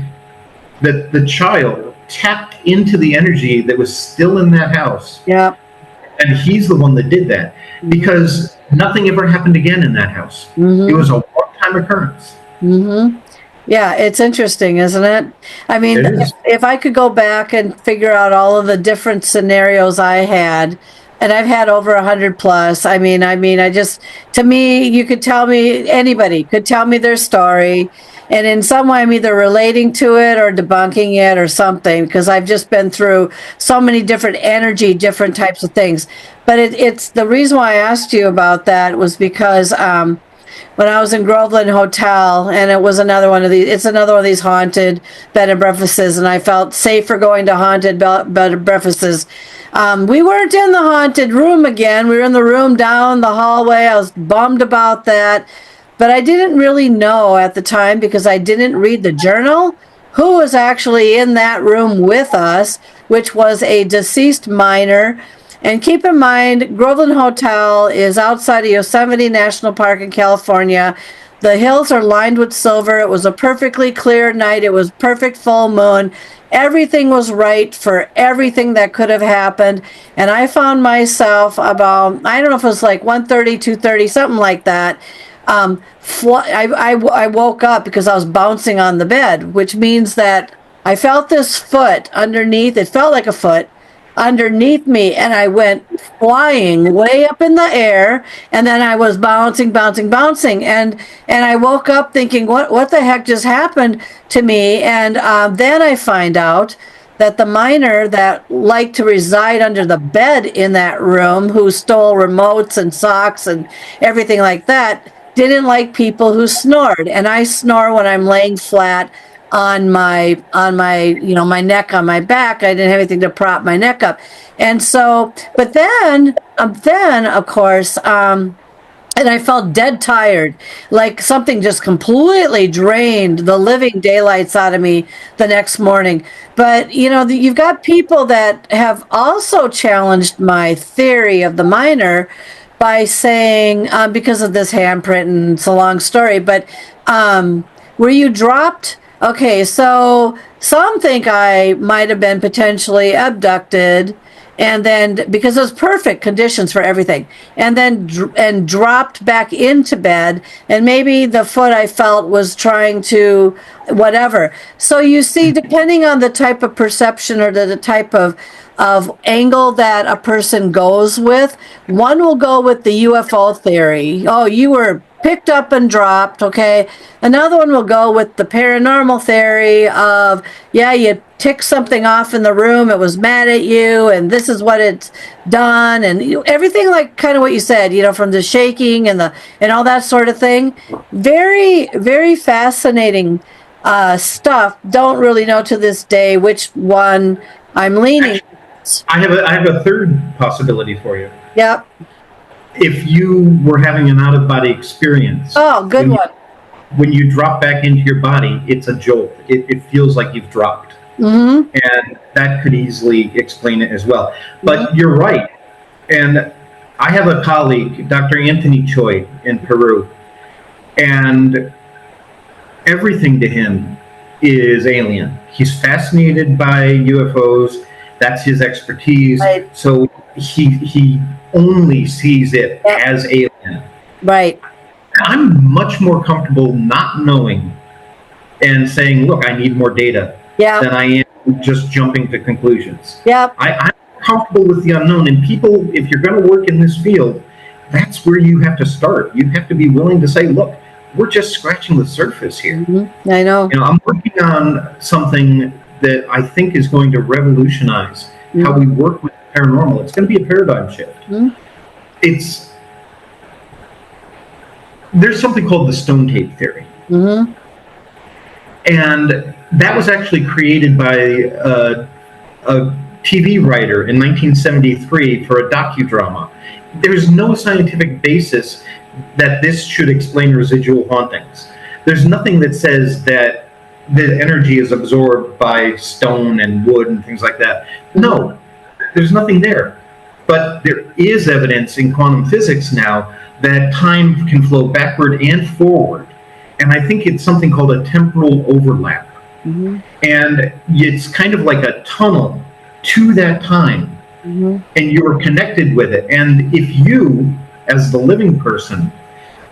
that the child tapped into the energy that was still in that house. Yeah. And he's the one that did that because nothing ever happened again in that house. It was a one-time occurrence. Yeah, it's interesting, isn't it? I mean, if I could go back and figure out all of the different scenarios I had, and I've had over 100 plus. I mean, I just, to me, you could tell me, anybody could tell me their story. And in some way, I'm either relating to it or debunking it or something, because I've just been through so many different energy, different types of things. But it's the reason why I asked you about that was because when I was in Groveland Hotel, and it was another one of these haunted bed and breakfasts, and I felt safer going to haunted bed and breakfasts. We weren't in the haunted room again. We were in the room down the hallway. I was bummed about that. But I didn't really know at the time, because I didn't read the journal, who was actually in that room with us, which was a deceased miner. And keep in mind, Groveland Hotel is outside of Yosemite National Park in California. The hills are lined with silver. It was a perfectly clear night. It was perfect full moon. Everything was right for everything that could have happened. And I found myself about, I don't know if it was like 1:30, 2:30, something like that. I woke up because I was bouncing on the bed, which means that I felt this foot underneath. It felt like a foot underneath me, and I went flying way up in the air, and then I was bouncing, and I woke up thinking, what the heck just happened to me? And then I find out that the miner that liked to reside under the bed in that room, who stole remotes and socks and everything like that, didn't like people who snored. And I snore when I'm laying flat on my my neck, on my back. I didn't have anything to prop my neck up. And so, but then of course, And I felt dead tired, like something just completely drained the living daylights out of me the next morning. But, you've got people that have also challenged my theory of the minor by saying, because of this handprint, and it's a long story, but were you dropped? Okay, so some think I might have been potentially abducted, and then because it was perfect conditions for everything, and then dropped back into bed, and maybe the foot I felt was trying to whatever. So you see, depending on the type of perception or the type of angle that a person goes with, one will go with the UFO theory. Oh, you were picked up and dropped, okay? Another one will go with the paranormal theory of, yeah, you ticked something off in the room, it was mad at you, and this is what it's done, and everything like kind of what you said, from the shaking and all that sort of thing. Very, very fascinating stuff. Don't really know to this day which one I'm leaning. I have a third possibility for you. Yep. If you were having an out-of-body experience. Oh, good one. When you drop back into your body, it's a jolt. It feels like you've dropped. Mm-hmm. And that could easily explain it as well. But you're right. And I have a colleague, Dr. Anthony Choi in Peru, and everything to him is alien. He's fascinated by UFOs. That's his expertise. Right. So he only sees it as alien. Right. I'm much more comfortable not knowing and saying, look, I need more data than I am just jumping to conclusions. Yep. I'm comfortable with the unknown. And people, if you're going to work in this field, that's where you have to start. You have to be willing to say, look, we're just scratching the surface here. Mm-hmm. I know. I'm working on something that I think is going to revolutionize how we work with paranormal. It's going to be a paradigm shift. There's something called the stone tape theory. Mm-hmm. And that was actually created by a TV writer in 1973 for a docudrama. There's no scientific basis that this should explain residual hauntings. There's nothing that says that the energy is absorbed by stone and wood and things like that. No, there's nothing there. But there is evidence in quantum physics now that time can flow backward and forward. And I think it's something called a temporal overlap. Mm-hmm. And it's kind of like a tunnel to that time. Mm-hmm. And you're connected with it. And if you, as the living person,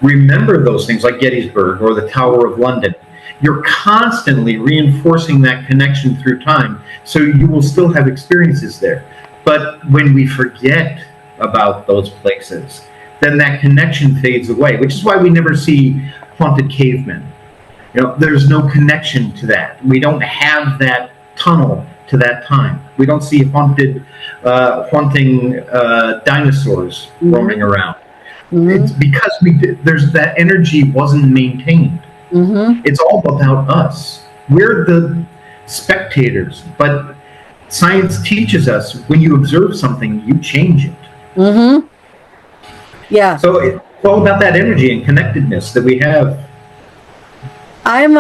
remember those things like Gettysburg or the Tower of London, you're constantly reinforcing that connection through time, so you will still have experiences there. But when we forget about those places, then that connection fades away, which is why we never see haunted cavemen. There's no connection to that. We don't have that tunnel to that time. We don't see haunting dinosaurs roaming around. Mm-hmm. It's because there's that energy wasn't maintained. Mm-hmm. It's all about us. We're the spectators, but science teaches us when you observe something, you change it. Mm-hmm. Yeah. So it's all about that energy and connectedness that we have. I'm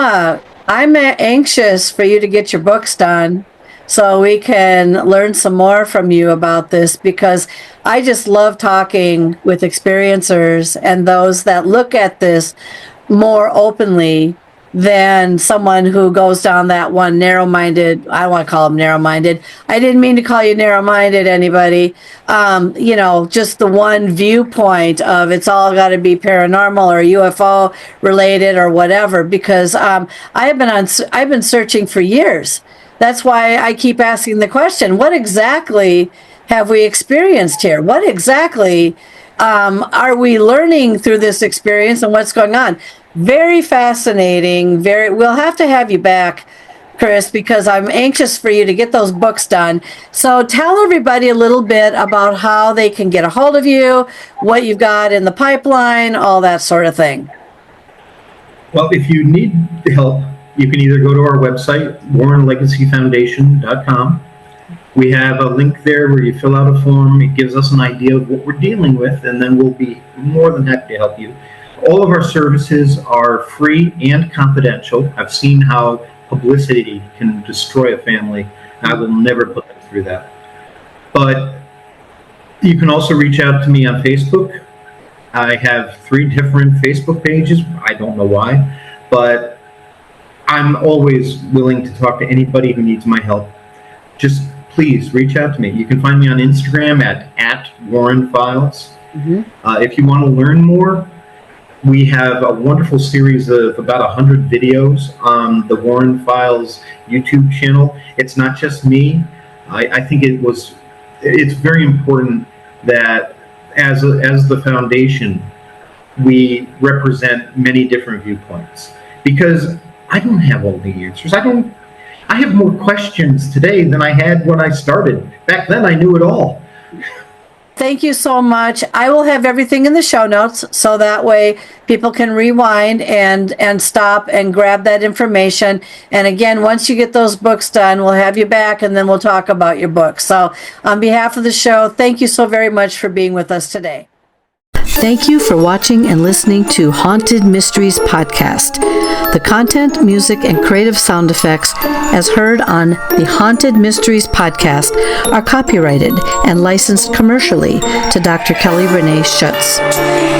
anxious for you to get your books done so we can learn some more from you about this, because I just love talking with experiencers and those that look at this more openly than someone who goes down that one narrow-minded. I don't want to call them narrow-minded. I didn't mean to call you narrow-minded, anybody. Just the one viewpoint of it's all got to be paranormal or UFO related or whatever. Because I've been searching for years. That's why I keep asking the question: what exactly have we experienced here? What exactly are we learning through this experience, and what's going on? Very fascinating. We'll have to have you back, Chris, because I'm anxious for you to get those books done. So tell everybody a little bit about how they can get a hold of you, what you've got in the pipeline, all that sort of thing. Well, if you need help, you can either go to our website, warrenlegacyfoundation.com, We have a link there where you fill out a form. It gives us an idea of what we're dealing with, and then we'll be more than happy to help you. All of our services are free and confidential. I've seen how publicity can destroy a family. I will never put them through that. But you can also reach out to me on Facebook. I have 3 different Facebook pages. I don't know why, but I'm always willing to talk to anybody who needs my help. Just please reach out to me. You can find me on Instagram at Warren Files. If you want to learn more, we have a wonderful series of about 100 videos on the Warren Files YouTube channel. It's not just me. I think it's very important that as the foundation, we represent many different viewpoints, because I don't have all the answers. I have more questions today than I had when I started. Back then, I knew it all. Thank you so much. I will have everything in the show notes, so that way people can rewind and stop and grab that information. And again, once you get those books done, we'll have you back and then we'll talk about your book. So on behalf of the show, thank you so very much for being with us today. Thank you for watching and listening to Haunted Mysteries Podcast. The content, music, and creative sound effects as heard on the Haunted Mysteries Podcast are copyrighted and licensed commercially to Dr. Kelly Renee Schutz.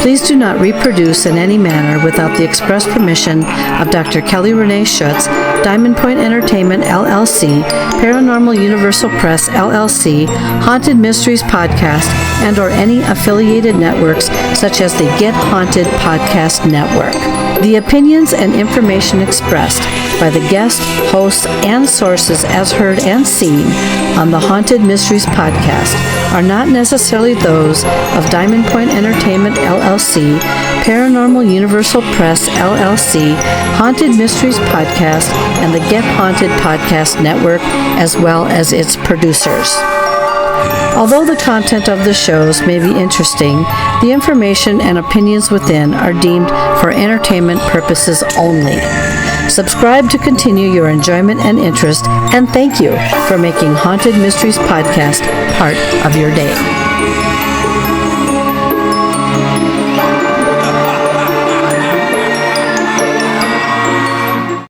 Please do not reproduce in any manner without the express permission of Dr. Kelly Renee Schutz, Diamond Point Entertainment, LLC, Paranormal Universal Press, LLC, Haunted Mysteries Podcast, and or any affiliated networks such as the Get Haunted Podcast Network. The opinions and information expressed by the guest, hosts, and sources as heard and seen on the Haunted Mysteries Podcast are not necessarily those of Diamond Point Entertainment, LLC, Paranormal Universal Press, LLC, Haunted Mysteries Podcast, and the Get Haunted Podcast Network, as well as its producers. Although the content of the shows may be interesting, the information and opinions within are deemed for entertainment purposes only. Subscribe to continue your enjoyment and interest, and thank you for making Haunted Mysteries Podcast part of your day.